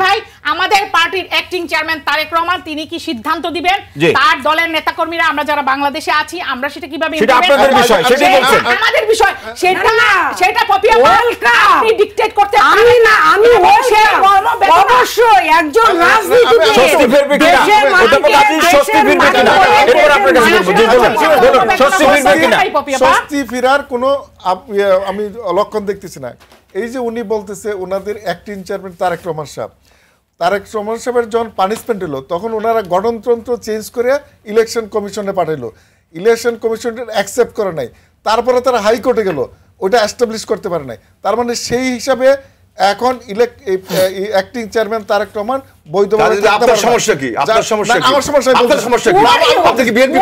ভাই আমাদের পার্টির অ্যাক্টিং চেয়ারম্যান তারেক রহমান তিনি কি সিদ্ধান্ত দিবেন, তার দলের নেতাকর্মীরা আমরা যারা বাংলাদেশে আছি আমরা সেটা কিভাবে, সেটা আপনাদের বিষয়, সেটাই বলছেন আমাদের বিষয়, সেটা পপিয়া আপনি ডিকটেট করতে আমি অবশ্যই একজন রাজনীতিবিদ স্বস্তি ফিরবে কিনা অধ্যাপক আজিজ স্বস্তি ফিরবে কিনা এরপর আপনার কাছে বলবো। জি বলুন স্বস্তি ফিরবে কিনা। স্বস্তি ফেরার কোনো আমি লক্ষণ দেখতেছি না। এই যে উনি বলতেছে ওনাদের অ্যাক্টিং চেয়ারম্যান তারেক রহমান সাহেবের যখন পানিশমেন্ট হলো তখন ওনারা গণতন্ত্র চেঞ্জ করে ইলেকশন কমিশনে পাঠাইলো, ইলেকশন কমিশন অ্যাকসেপ্ট করে নাই, তারপরে তারা হাইকোর্টে গেল, ওটা এস্টাবলিশ করতে পারে নাই। তার মানে সেই হিসাবে এখন অ্যাক্টিং চেয়ারম্যান তারেক রহমান বৈধভাবে। আপনার সমস্যা কি? আপনার সমস্যা কি? আমার সমস্যা আপনার সমস্যা কি? আপনি কি বিএনপি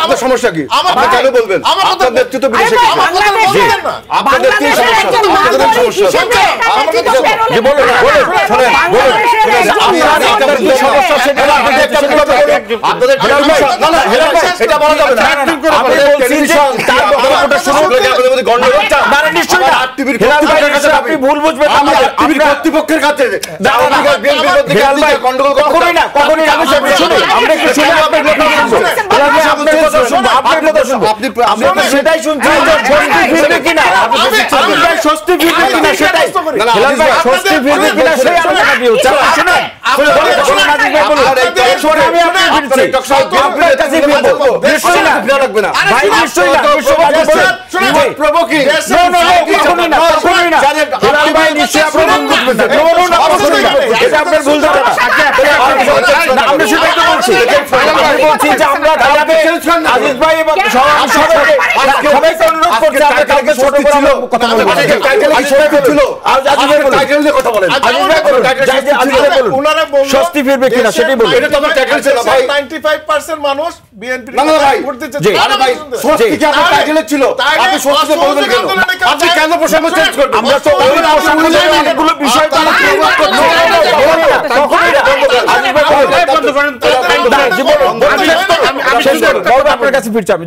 আপনার সমস্যা কি? আপনি কেন বলবেন? আপনার নেতৃত্ব বিদেশে কি? আপনার নেতৃত্ব আপনাদের সমস্যা। জি বলুন শুনেন আপনার কি সমস্যা সেটা আপনি একটা আপনাদের এটা বলা যাবে না। আমি বলছি তার কথাটা শুনুন আপনাদের মধ্যে গন্ডগোল না নিশ্চয়ই না। টিভির আপনি ভুল বুঝবেন আমাদের টিভির কর্তৃপক্ষের কাছে সেটাই শুনছি ফিরবে কিনা স্বস্তি ফিরবে কিনা সেটাই স্বস্তি ফিরবে কিনা সেই আলোচনা দিয়ে আজিজ ভাই এবং সবাইকে অনুরোধ করছি আমরা কালকে ছোট করে কথা বলবো। স্বস্তি ফিরবে কিনা সেটাই বলুন। 95% মানুষ বিএনপি ভোট দিচ্ছে। ছিল আপনি স্বস্তিতে বলবেন কেন? আপনি কেন প্রসঙ্গ চেঞ্জ করবেন? আমরা তো ওই প্রসঙ্গে অনেকগুলো বিষয় আপনার কাছে ফিরছি আমি।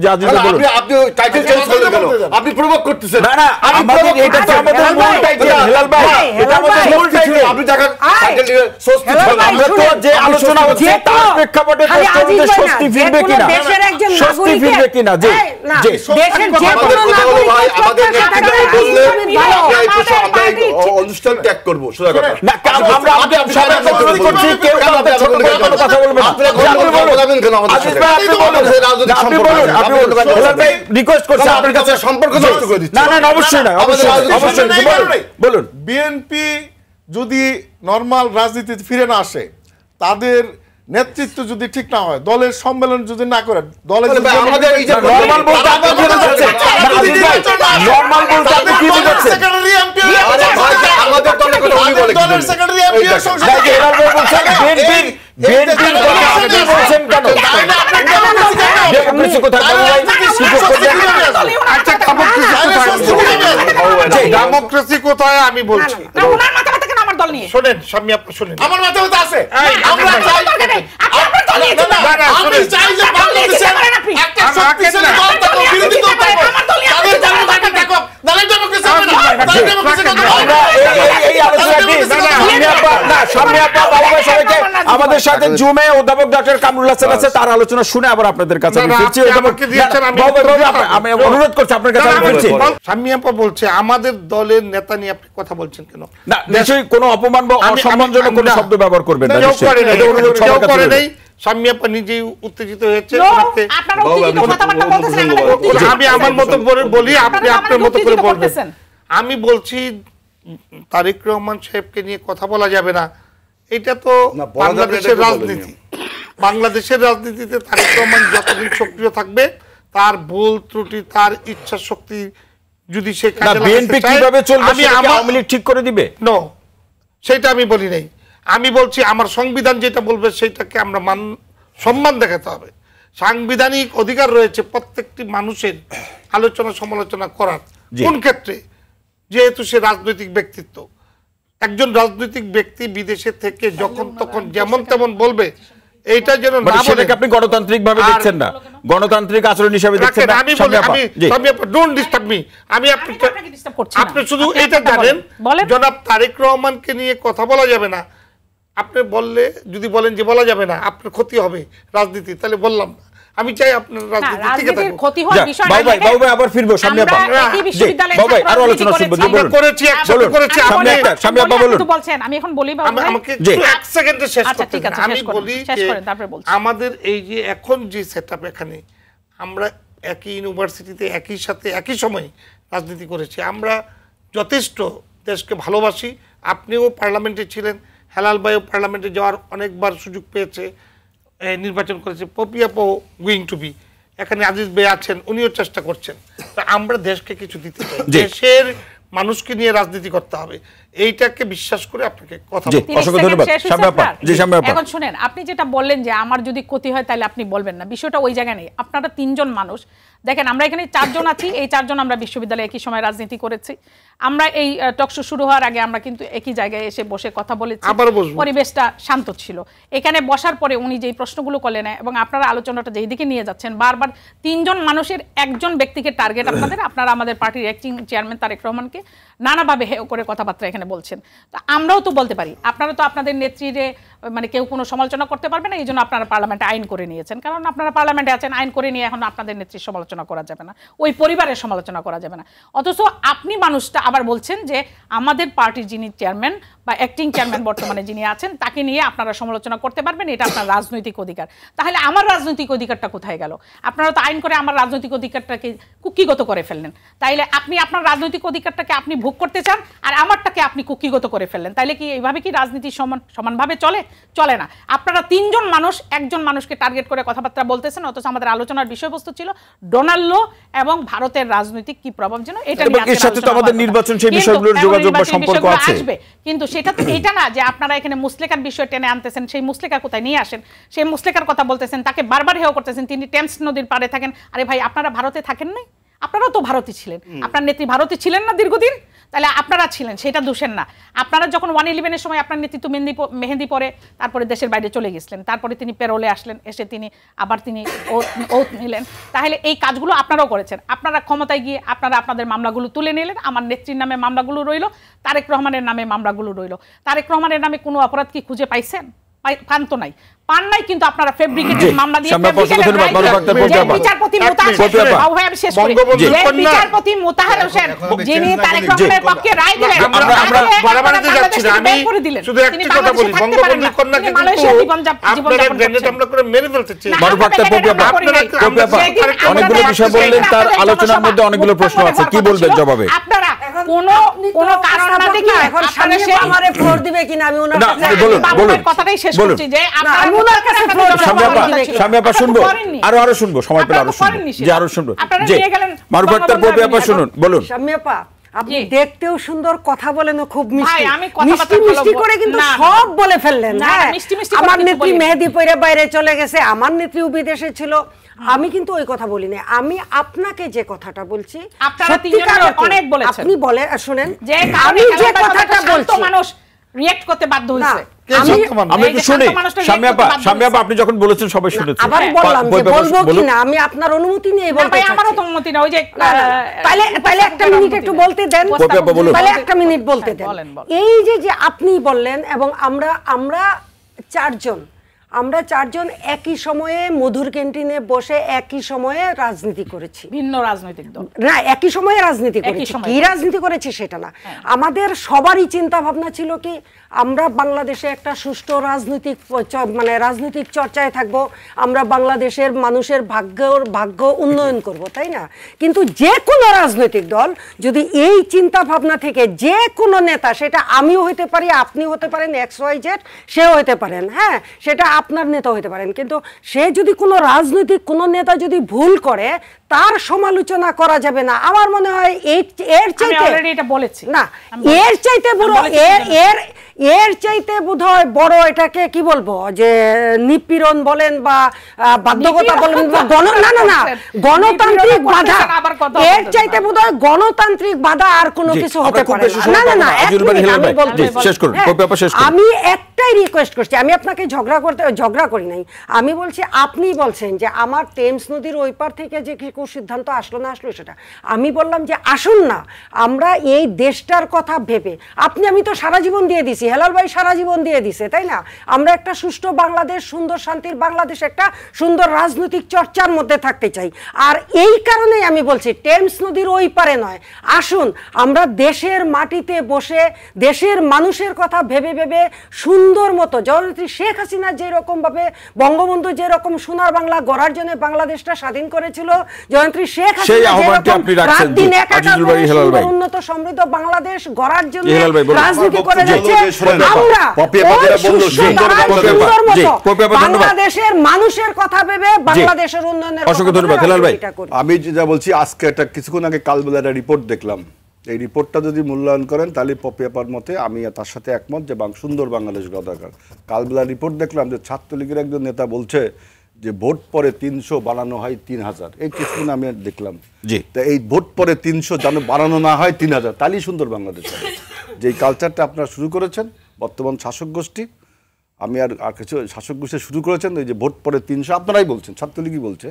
আপনি টাইটেল চেঞ্জ করলেন কেন? আপনি প্রভোগ করতেছেন। না না আমাদের এটা তো আমাদের মূল টাইটেল হেলাল ভাই, এটা আমাদের মূল টাইটেল। আপনি দেখেন টাইটেল স্বস্তি আমরা তো যে আলোচনা হচ্ছে তার প্রেক্ষাপটে স্বস্তি ফিরবে কিনা স্বস্তি ফিরবে কিনা। জি জি দেশের যে কোনো নাগরিক আমাদের অনুষ্ঠান ত্যাগ করব সোজা কথা না। আমরা সবাই অনুরোধ করছি কেউ কথা বলবেন না। রিকোয়েস্ট করছি আপনার কাছে সম্পর্ক নষ্ট করে দিচ্ছি। না না অবশ্যই না অবশ্যই বলুন। বিএনপি যদি নরমাল রাজনীতিতে ফিরে না আসে, তাদের নেতৃত্ব যদি ঠিক না হয়, দলের সম্মেলন যদি না করে, দলের আমাদের এই যে নরমাল বলতে আপনি কি বুঝাচ্ছেন? নরমাল বলতে আপনি কি বুঝাচ্ছেন? সেক্রেটারি এমপি আমাদের দলের কথা উনি বলে দলের সেক্রেটারি এমপি সংসদ বিএনপির কথা আপনি বলছেন কেন? ডেমোক্রেসি কোথায় বললেন? ডেমোক্রেসি কোথায় আমি বলছি। ওনার মাথাটা কেন আমার দল নিয়ে? শুনেন স্বামী আপনি শুনেন, আমার মাথায় আছে। আমরা চাই আমি চাই যে বাংলাদেশে একটা শক্তিশালী দল থাকুক, বিরোধী দল থাকুক, তাদের জায়গা থাকুক, নালে ডেমোক্রেসি হবে না। তাদের ডেমোক্রেসি আমরা এই আলোচনাটি সামনে আপনারা বাবুভাই সবাইকে আমাদের সাথে জুমে অধ্যাপক ডক্টর কামরুল হাসান আছে, তার আলোচনা শুনে আবার আপনাদের কাছে আমি ফিরছি। আমি অনুরোধ করছি আপনার কাছে আমি ফিরছি। স্বামী আপা বলছে আমাদের দলের নেতা নিয়ে আপনি কথা বলছেন কেন? না নিশ্চয়ই কোনো অপমান বা অসম্মানজনক কোনো শব্দ ব্যবহার করবেন না। কেউ করে নেই। স্বামী আপা নিজেই উত্তেজিত হয়েছে। আপনারা উত্তেজিত কথাবার্তা বলতেছেন, আমি আমার মতো বলি, আপনি আপনার মতো করে বলবেন। আমি বলছি তারেক রহমান সাহেবকে নিয়ে কথা বলা যাবে না, এটা তো বাংলাদেশের রাজনীতি। বাংলাদেশের রাজনীতিতে তারেক রহমান যতদিন সক্রিয় থাকবে, তার ভুল ত্রুটি, তার ইচ্ছা শক্তি যদি সে কাজে বিএনপি কিভাবে চলবে সেটা আওয়ামী লীগ ঠিক করে দিবে? নো, সেটা আমি বলি নাই। আমি বলছি আমার সংবিধান যেটা বলবে সেটাকে আমরা সম্মান দেখাতে হবে। সাংবিধানিক অধিকার রয়েছে প্রত্যেকটি মানুষের আলোচনা সমালোচনা করার। কোন ক্ষেত্রে? যেহেতু সে রাজনৈতিক ব্যক্তিত্ব, একজন রাজনৈতিক ব্যক্তি বিদেশে থেকে যখন তখন যেমন তেমন বলবে, এইটা যেন না বলে। আপনি গণতান্ত্রিক ভাবে দেখছেন না, গণতান্ত্রিক আচরণ হিসেবে দেখছেন না। আমি বলি, আমি ডোন্ট ডিস্টার্ব মি। আমি আপনি শুধু এটা জানেন, জনাব তারেক রহমানকে নিয়ে কথা বলা যাবে না। আপনি বললে, যদি বলেন যে বলা যাবে না, আপনার ক্ষতি হবে রাজনীতি, তাহলে বললাম না। আমি চাই আপনার রাজনীতি ঠিক আছে। ক্ষতি হয় বিষয় না। বাবু ভাই আবার ফিরবো সামনে আপা। বাবু ভাই আরো আলোচনা শুনবো। আমরা করেছি, একসাথে করেছি। সামনে আপা বলুন। বলছেন, আমি এখন বলি বাবু ভাই, আমাকে এক সেকেন্ডে শেষ করতে দিন। আমি বলি যে আমাদের এই যে এখন যে সেটআপ, এখানে আমরা একই ইউনিভার্সিটিতে একই সাথে একই সময় রাজনীতি করেছি। আমরা যথেষ্ট দেশকে ভালোবাসি। আপনিও পার্লামেন্টে ছিলেন, হেলাল ভাইও পার্লামেন্টে যাওয়ার অনেকবার সুযোগ পেয়েছে, নির্বাচন করেছে। পপিয়াপো গোয়িং টু বি, এখানে আজিজ ভাই আছেন, উনিও চেষ্টা করছেন। তো আমরা দেশকে কিছু দিতে চাই, দেশের মানুষকে নিয়ে রাজনীতি করতে হবে, এইটাকে বিশ্বাস করে আপনাকে কথা বলতে। অসংখ্য ধন্যবাদ। এখন শুনেন, আপনি যেটা বললেন যে আমার যদি ক্ষতি হয় তাহলে আপনি বলবেন না, বিষয়টা ওই জায়গায় নেই। আপনারা তিনজন মানুষ, দেখেন আমরা এখানে চারজন আছি, এই চারজন আমরা বিশ্ববিদ্যালয়ে একই সময় রাজনীতি করেছি। আমরা এই টকশো শুরু হওয়ার আগে আমরা কিন্তু একই জায়গায় এসে বসে কথা বলেছি, পরিবেশটা শান্ত ছিল। এখানে বসার পরে উনি যেই প্রশ্নগুলো করলেন এবং আপনারা আলোচনাটা যেই দিকে নিয়ে যাচ্ছেন, বারবার তিনজন মানুষের একজন ব্যক্তিকে টার্গেট আপনারা আমাদের পার্টির অ্যাক্টিং চেয়ারম্যান তারেক রহমানকে নানাভাবে হেয় করে কথাবার্তা এখানে বলছেন। তো আমরাও তো বলতে পারি, আপনারা তো আপনাদের নেত্রীরে মানে কেউ কোনো সমালোচনা করতে পারবে না, এই জন্য আপনারা পার্লামেন্টে আইন করে নিয়েছেন। কারণ আপনারা পার্লামেন্টে আছেন, আইন করে নিয়ে এখন আপনাদের নেত্রীর সমালোচনা করা যাবে না, ওই পরিবারের সমালোচনা করা যাবে না। অথচ আপনি মানুষটা আবার বলছেন যে আমাদের পার্টির যিনি চেয়ারম্যান বা অ্যাক্টিং চেয়ারম্যান বর্তমানে যিনি আছেন, তাকে নিয়ে আপনারা সমালোচনা করতে পারবেন, এটা আপনার রাজনৈতিক অধিকার। তাহলে আমার রাজনৈতিক অধিকারটা কোথায় গেল? আপনারা তো আইন করে আমার রাজনৈতিক অধিকারটাকে কুক্ষিগত করে ফেললেন। তাইলে আপনি আপনার রাজনৈতিক অধিকারটাকে আপনি ভোগ করতে চান, আর আমারটাকে আপনি কুক্ষিগত করে ফেললেন। তাইলে কি এইভাবে কি রাজনীতি সমানভাবে চলে না? আপনারা তিনজন মানুষ একজন মানুষকে টার্গেট করে কথাবার্তা বলতেছেন, অথচ আমাদের আলোচনার বিষয়বস্তু ছিল ডোনাল্ড লো এবং ভারতের রাজনৈতিক কি প্রভাব যেন, এটা নিয়ে এর সাথে তো আমাদের নির্বাচন সেই বিষয়গুলোর যোগাযোগ বা সম্পর্ক আছে। কিন্তু সেটা তো এটা না যে আপনারা এখানে মুসলেকার বিষয় টেনে আনতেছেন, সেই মুসলেকা কোথায় নিয়ে আসেন, সেই মুসলেকার কথা বলতেছেন, তাকে বারবার হেয় করতেছেন, তিনি টেমস নদীর পাড়ে থাকেন। আরে ভাই, আপনারা ভারতে থাকেন নাই? আপনারাও তো ভারতে ছিলেন, আপনার নেত্রী ভারতে ছিলেন না দীর্ঘদিন? তাহলে আপনারা ছিলেন, সেটা দোষের না। আপনারা যখন 111-এর সময় আপনার নেতৃত্ব মেহেন্দি পরে তারপরে দেশের বাইরে চলে গেছিলেন, তারপরে তিনি পেরোলে আসলেন, এসে তিনি আবার ওথ নিলেন। তাহলে এই কাজগুলো আপনারাও করেছেন। আপনারা ক্ষমতায় গিয়ে আপনারা আপনাদের মামলাগুলো তুলে নিলেন, আমার নেত্রীর নামে মামলাগুলো রইল, তারেক রহমানের নামে মামলাগুলো রইল। তারেক রহমানের নামে কোনো অপরাধ কি খুঁজে পাইছেন? পান তো নাই, পান নাই, কিন্তু আপনারা ফেব্রিকেটেড মামলা দিয়ে বিচারপতি মোতাহার হোসেন যিনি তারেক রহমানের পক্ষে রায় দিলেন, শুধু একটি কথা বলি, বঙ্গবন্ধু কন্যাকে আপনারা গ্রেনেড হামলা করে মেরে ফেলতে চেয়েছেন। অনেকগুলো বিষয় বললেন, তার আলোচনার মধ্যে অনেকগুলো প্রশ্ন আছে, কি বলবেন জবাবে? আপনারা কোন কারণ না দেখি এখন সামনে সে আমারে ফ্লোর দিবে কিনা, আমি ওনার কাছে বলুন, কথাটাই শেষ করছি যে আপনারা ওনার কাছে সামনে আপা শুনবো, আরো শুনবো, সময় পেলে আরো শুনবো, যে আরো শুনবো, যে মারুফ আক্তার পপি আপা শুনুন, বলুন। সামনে আপা, আপনি দেখতেও সুন্দর, কথা বলেন খুব মিষ্টি করে, কিন্তু সব বলে ফেললেন। আমার নেত্রী মেহেদি পরে বাইরে চলে গেছে, আমার নেত্রীও বিদেশে ছিল, আমি কিন্তু ওই কথা বলি না। আমি আপনাকে যে কথাটা বলছি, আপনি বলে শুনেন যে আমি যে কথাটা বলছি মানুষ রিঅ্যাক্ট করতে বাধ্য হয়েছে। আমি একটু শুনি, সামনে আপা আপনি যখন বলেছেন সবাই শুনেছে। আবার বললাম যে বলবো কিনা, আমি আপনার অনুমতি নিয়ে বলতে চাই। আমারও তো অনুমতি না, ওই যে তাহলে একটা মিনিট একটু বলতে দেন, তাহলে একটা মিনিট বলতে দেন। এই যে আপনি বললেন এবং আমরা চারজন, আমরা চারজন একই সময়ে মধুর ক্যান্টিনে বসে একই সময়ে রাজনীতি করেছি, ভিন্ন রাজনৈতিক দল না একই সময়ে রাজনীতি করেছি। কি রাজনীতি করেছি সেটা না, আমাদের সবারই চিন্তা ভাবনা ছিল কি আমরা বাংলাদেশে একটা সুষ্ঠু রাজনৈতিক মানে রাজনৈতিক চর্চায় থাকব, আমরা বাংলাদেশের মানুষের ভাগ্য উন্নয়ন করব, তাই না? কিন্তু যে কোনো রাজনৈতিক দল যদি এই চিন্তা ভাবনা থেকে যে কোনো নেতা, সেটা আমিও হতে পারি, আপনি হতে পারেন, XYZ সেও হতে পারেন, হ্যাঁ সেটা আপনার নেতা হতে পারেন, কিন্তু সে যদি কোনো রাজনৈতিক কোনো নেতা যদি ভুল করে তার সমালোচনা করা যাবে না। আমার মনে হয় এর চাইতে এটা বলেছি না, এর চাইতে বড় এর চাইতে বোধহয় বড় এটাকে কি বলবো যে নিপীড়ন বলেন বা বাধ্যকতা বলেন বা গণতান্ত্রিক বাধা, এর চাইতে বোধহয় গণতান্ত্রিক বাধা আর কোনো কিছু হতে পারে না। না না আমি একটাই রিকোয়েস্ট করছি, আমি আপনাকে ঝগড়া করি নাই, আমি বলছি আপনি বলছেন যে আমার টেমস নদীর ওই পার থেকে যে সিদ্ধান্ত আসলো না আসলো সেটা, আমি বললাম যে আসুন না আমরা এই দেশটার কথা ভেবে, আমি তো সারা জীবন দিয়ে দিছি, হেলাল ভাই সারা জীবন দিয়ে দিছে, তাই না? আমরা একটা সুষ্ঠু বাংলাদেশ, সুন্দর শান্তির বাংলাদেশ, একটা সুন্দর রাজনৈতিক চর্চার মধ্যে থাকতে চাই। আর এই কারণেই আমি বলছি টেমস নদীর ওই পারে নয়, আসুন আমরা দেশের মাটিতে বসে দেশের মানুষের কথা ভেবে ভেবে সুন্দর মতো জননেত্রী শেখ হাসিনা যেরকম ভাবে বঙ্গবন্ধু যেরকম সোনার বাংলা গড়ার জন্য বাংলাদেশটা স্বাধীন করেছিল, জননেত্রী শেখ হাসিনা যেরকম রাত দিন একাকার করে উন্নত সমৃদ্ধ বাংলাদেশ গড়ার জন্য রাজনীতি করে যাচ্ছে, আমরা বাংলাদেশের মানুষের কথা ভেবে বাংলাদেশের উন্নয়নের আমি যেটা বলছি, আজকে একটা কিছুক্ষণ আগে কালবেলা একটা রিপোর্ট দেখলাম, এই রিপোর্টটা যদি মূল্যায়ন করেন তাহলে পপিয়াপার মতে আমি তার সাথে একমত যে সুন্দর বাংলাদেশ গড়া দরকার। কালবেলা রিপোর্ট দেখলাম যে ছাত্রলীগের একজন নেতা বলছে যে ভোট পরে 300 বানানো হয় 3000, এই কিছুদিন আমি দেখলাম। তা এই ভোট পরে 300 যেন বানানো না হয় 3000, তাহলেই সুন্দর বাংলাদেশ হবে। যে কালচারটা আপনারা শুরু করেছেন বর্তমান শাসক গোষ্ঠী, আমি আর কিছু শাসক গোষ্ঠী শুরু করেছেন, এই যে ভোট পরে 300 আপনারাই বলছেন, ছাত্রলীগই বলছে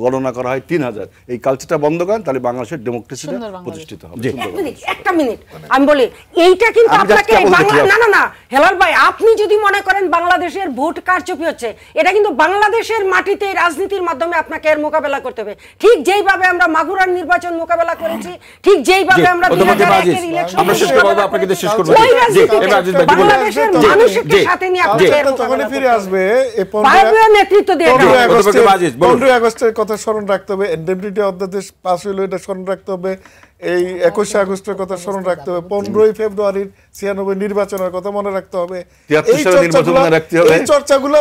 গণনা করা হয় 3000, এই কালচারটা বন্ধ করেন তাহলে বাংলাদেশের ডেমোক্রেসিটা প্রতিষ্ঠিত হবে। একটা মিনিট আমি বলি, এইটা কিন্তু আপনাকে না না হেলাল ভাই, আপনি যদি মনে করেন বাংলাদেশের ভোট কারচুপি হচ্ছে, এটা কিন্তু বাংলাদেশের মাটিতে রাজনীতির মাধ্যমে আপনাকে এর মোকাবেলা করতে হবে। ঠিক যেইভাবে আমরা মাগুরার নির্বাচন মোকাবেলা করেছি, ঠিক যেইভাবে আমরা 2001 ইলেকশন বাংলাদেশের মানুষকে সাথে নিয়ে তখনই ফিরে আসবে। এই 15 আগস্টের কথা স্মরণ রাখতে হবে, ইন্ডেমনিটি অধ্যাদেশ পাস হইল এটা স্মরণ রাখতে হবে, এই 21 আগস্টের কথা স্মরণ রাখতে হবে, 15 ফেব্রুয়ারির 96 নির্বাচনের কথা মনে রাখতে হবে, এই চর্চাগুলো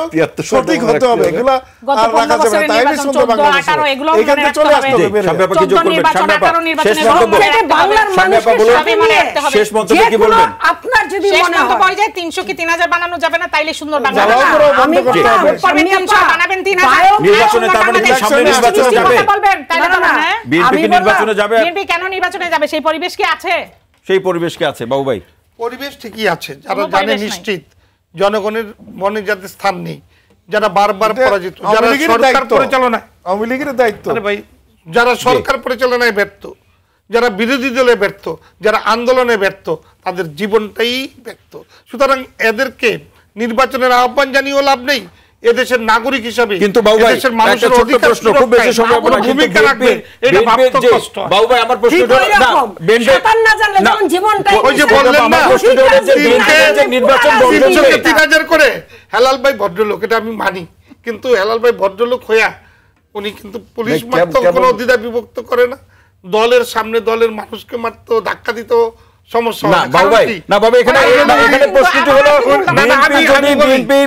সঠিক হতে হবে, এগুলা আর রাখা যাবে না, তাইলে সুন্দর বাংলাদেশ এখান থেকে চলে আসতে হবে। শেষ মন্তব্য কি বলবেন? আপনার যদি মনে হয় 300 কি 3000 বানানো যাবে না, তাইলে সুন্দর বাংলাদেশ বানাবেন 3000 নির্বাচনে, তার মানে কি সামনে নির্বাচনে যাবে বলবেন, তাইলে তো না বিএনপি কি নির্বাচনে যাবে? বিএনপি কেন নির্বাচনে যাবে? সেই পরিবেশ কি আছে? সেই পরিবেশ কি আছে বাবু ভাই? পরিবেশ ঠিকই আছে, যারা জানে নিশ্চিত জনগণের মনে যাদের স্থান নেই, যারা বারবার পরাজিত, যারা সরকার পরিচালনায় আওয়ামী লীগের দায়িত্ব, আরে ভাই যারা সরকার পরিচালনায় ব্যর্থ, যারা বিরোধী দলে ব্যর্থ, যারা আন্দোলনে ব্যর্থ, তাদের জীবনটাই ব্যর্থ। সুতরাং এদেরকে নির্বাচনের আহ্বান জানিয়েও লাভ নেই, এদেশের নাগরিক হিসাবে কিন্তু এদেশের মানুষের অধিকার প্রশ্ন খুব বেশি সময় বলা ভূমিকা রাখবে, এটা ভাবতে কষ্ট। বাবু ভাই আমার প্রশ্নটা না শতান না জানলে যখন জীবনটাই ওই যে বললেন না প্রশ্নটা হচ্ছে যে নির্বাচন বন্ধ করে 3000 করে হেলাল ভাই ভদ্রলোক, এটা আমি মানি, কিন্তু হেলাল ভাই ভদ্রলোক হইয়া উনি কিন্তু পুলিশ মারতো, কোনো দ্বিধা বিভক্ত করে না, দলের সামনে দলের মানুষকে মারতো, ধাক্কা দিত, সমস্যা না বাবু ভাই, না বাবু এখানে প্রশ্নটি হলো বিএনপি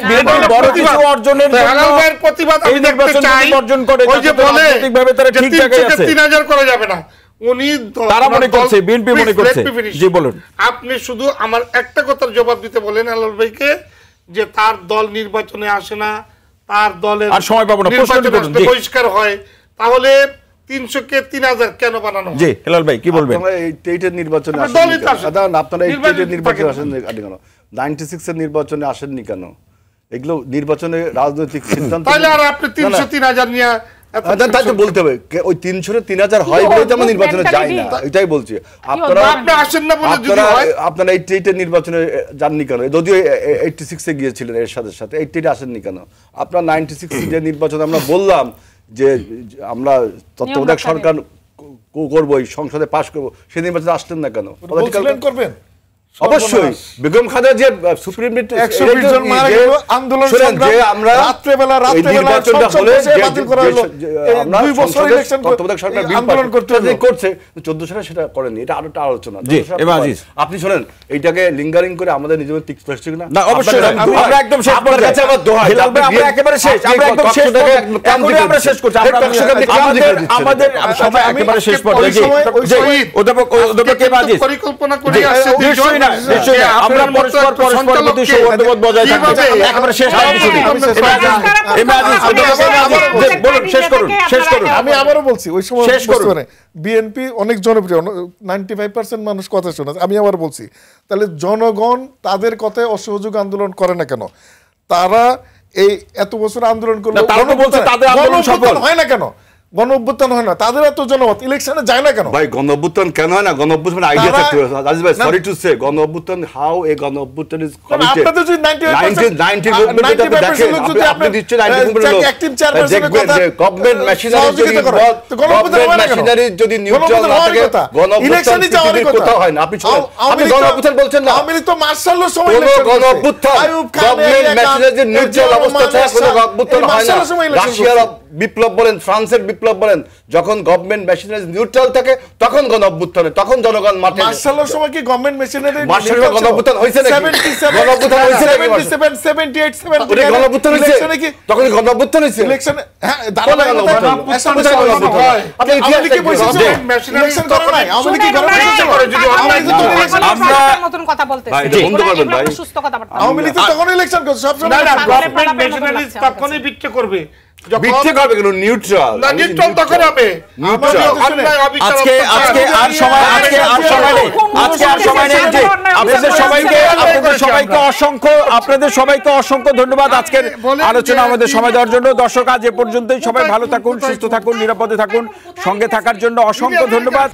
বড় কিছু অর্জনের জন্য হেলালভাইয়ের প্রতিবাদ আমি দেখতে চাই, অর্জন করে ওই যে বলে রাজনৈতিকভাবে তারা ঠিক জায়গায় আছে, 3000 করা যাবে না, উনি তারা মনে করছে, বিএনপি মনে করছে। জি বলুন। আপনি শুধু আমার একটা কথার জবাব দিতে বলেন হেলাল ভাইকে, যে তার দল নির্বাচনে আসে না, তার দলের আর সময় পাবো না, প্রশ্নটি করুন। জি বহিষ্কার হয়, তাহলে 300 কে 3000 কেন বানানো? জি হেলাল ভাই কি বলবেন? আপনারা এই টেটের নির্বাচনে আসেন, আপনারা এই টেটের নির্বাচনে আসেন কেন? 96 এর নির্বাচনে আসেননি কেন? এগুলো নির্বাচনে রাজনৈতিক সিদ্ধান্ত, তাহলে আর আপনি 300 3000 নিয়ে তাই তো বলতে হবে ওই 300 3000 হয় বলে যেমন নির্বাচনে যায় না, এটাই বলছি। আপনারা 88 এর নির্বাচনে যাননি কেন? যদিও 86 এ গিয়েছিলেন এর সাথে সাথে, 88 আসেননি কেন? আপনারা 96 যে নির্বাচনে আমরা বললাম যে আমরা তত্ত্বাবধায়ক সরকার করবোই, সংসদে পাশ করবো, সেই নির্বাচনে আসলেন না কেন? করবেন অবশ্যই বেগম খালেদা যে সুপ্রিম কোর্ট 120 জন মারা গেল আন্দোলন সংগ্রাম, আমরা রাত্রেবেলা সংসদ বসে বাতিল করা হলো, 2 বছর ইলেকশন আন্দোলন করছে 14 সালে সেটা করেনি। এটা আরো আলোচনা। আপনি শুনেন এইটাকে লিঙ্গারিং করে আমাদের নিজেদের টিক্স প্লাস্টিক না অবশ্যই আমরা একদম শেষ পর্যায়ে কাছে আমার দোহাই আমরা একেবারে শেষ, আমরা একদম শেষ এখনই আমরা শেষ করছি। আমাদের সময় একেবারে শেষ পর্যায়ে অধ্যাপক কে বাজিস পরিকল্পনা করে আসছে আমরা পরস্পর পরস্পরের প্রতি সৌহার্দ্যবোধ বজায় থাকবে। একেবারে শেষ শেষ করুন। আমি আবারও বলছি ওই সময় বিএনপি অনেক জনপ্রিয়, 95% মানুষ কথা শোনে। আমি আবার বলছি তাহলে জনগণ তাদের কথায় অসহযোগ আন্দোলন করে না কেন? তারা এই এত বছর আন্দোলন করলো, তাদের আন্দোলন সফল হয় না কেন? গণ অভ্যুত্থান হয় না, তাদের এত জনমত ইলেকশনে যায় না কেন? ভাই গণ অভ্যুত্থান কেন হয় না? গণ অভ্যুত্থান আইডিয়া থাকতে হবে। রাজীব ভাই সরি টু সে, গণ অভ্যুত্থান হাউ এ গণ অভ্যুত্থান ইজ কমিটেড। আপনাদের যদি 90% যদি আপনি দিচ্ছেন 90% অ্যাক্টিভ চেয়ারপারসনের কথা, গভর্নমেন্ট মেশিনারি যদি গভর্নমেন্ট মেশিনারি যদি নিউট্রাল না থাকে গণ ইলেকশনে যাওয়ার কথা হয় না। আপনি গণ অভ্যুত্থান বলছেন না, আমি তো মার্শালের সময় গণ অভ্যুত্থান গভর্নমেন্ট মেশিনারি যে নিউট্রাল অবস্থা থাকে কোনো অভ্যুত্থান হয় না। রাশিয়ার বিপ্লব বলেন, ফ্রান্সের বিপ্লব বলেন, যখন গভর্নমেন্ট মেশিনারি নিউট্রাল থাকে তখন গণ অভ্যুত্থানে, তখন জনগণ মাঠে। মার্শালের সময় কি গভর্নমেন্ট মেশিনারি মার্শালের গণ অভ্যুত্থান হইছে নাকি? 77 গণ অভ্যুত্থান হইছে নাকি? 77 78 70 ওটা গণ অভ্যুত্থান হইছে নাকি? তখন গণ অভ্যুত্থান হইছে ইলেকশন। হ্যাঁ দাঁড়ানো আপনি ইতিহাস কি বলছেন? ইলেকশন করে নাই আওয়ামী লীগ গণঅভ্যুত্থান করে, যদি আমরা নতুন কথা বলতেছি ভাই এটা বন্ধ করবেন ভাই। সুস্থ কথা বলতে আওয়ামী লীগ তো তখন ইলেকশন করছে, সব সময় না গভর্নমেন্ট মেশিনারি তখনই বিক্রি করবে বিচ্ছে করবে কেন? নিউট্রাল না, নিউট্রাল তখন হবে। আজকে আর সময় নেই যে আপনাদের সবাইকে অসংখ্য ধন্যবাদ আজকের আলোচনা আমাদের সময় দেওয়ার জন্য। দর্শক আজ এ পর্যন্তই। সবাই ভালো থাকুন, সুস্থ থাকুন, নিরাপদে থাকুন। সঙ্গে থাকার জন্য অসংখ্য ধন্যবাদ।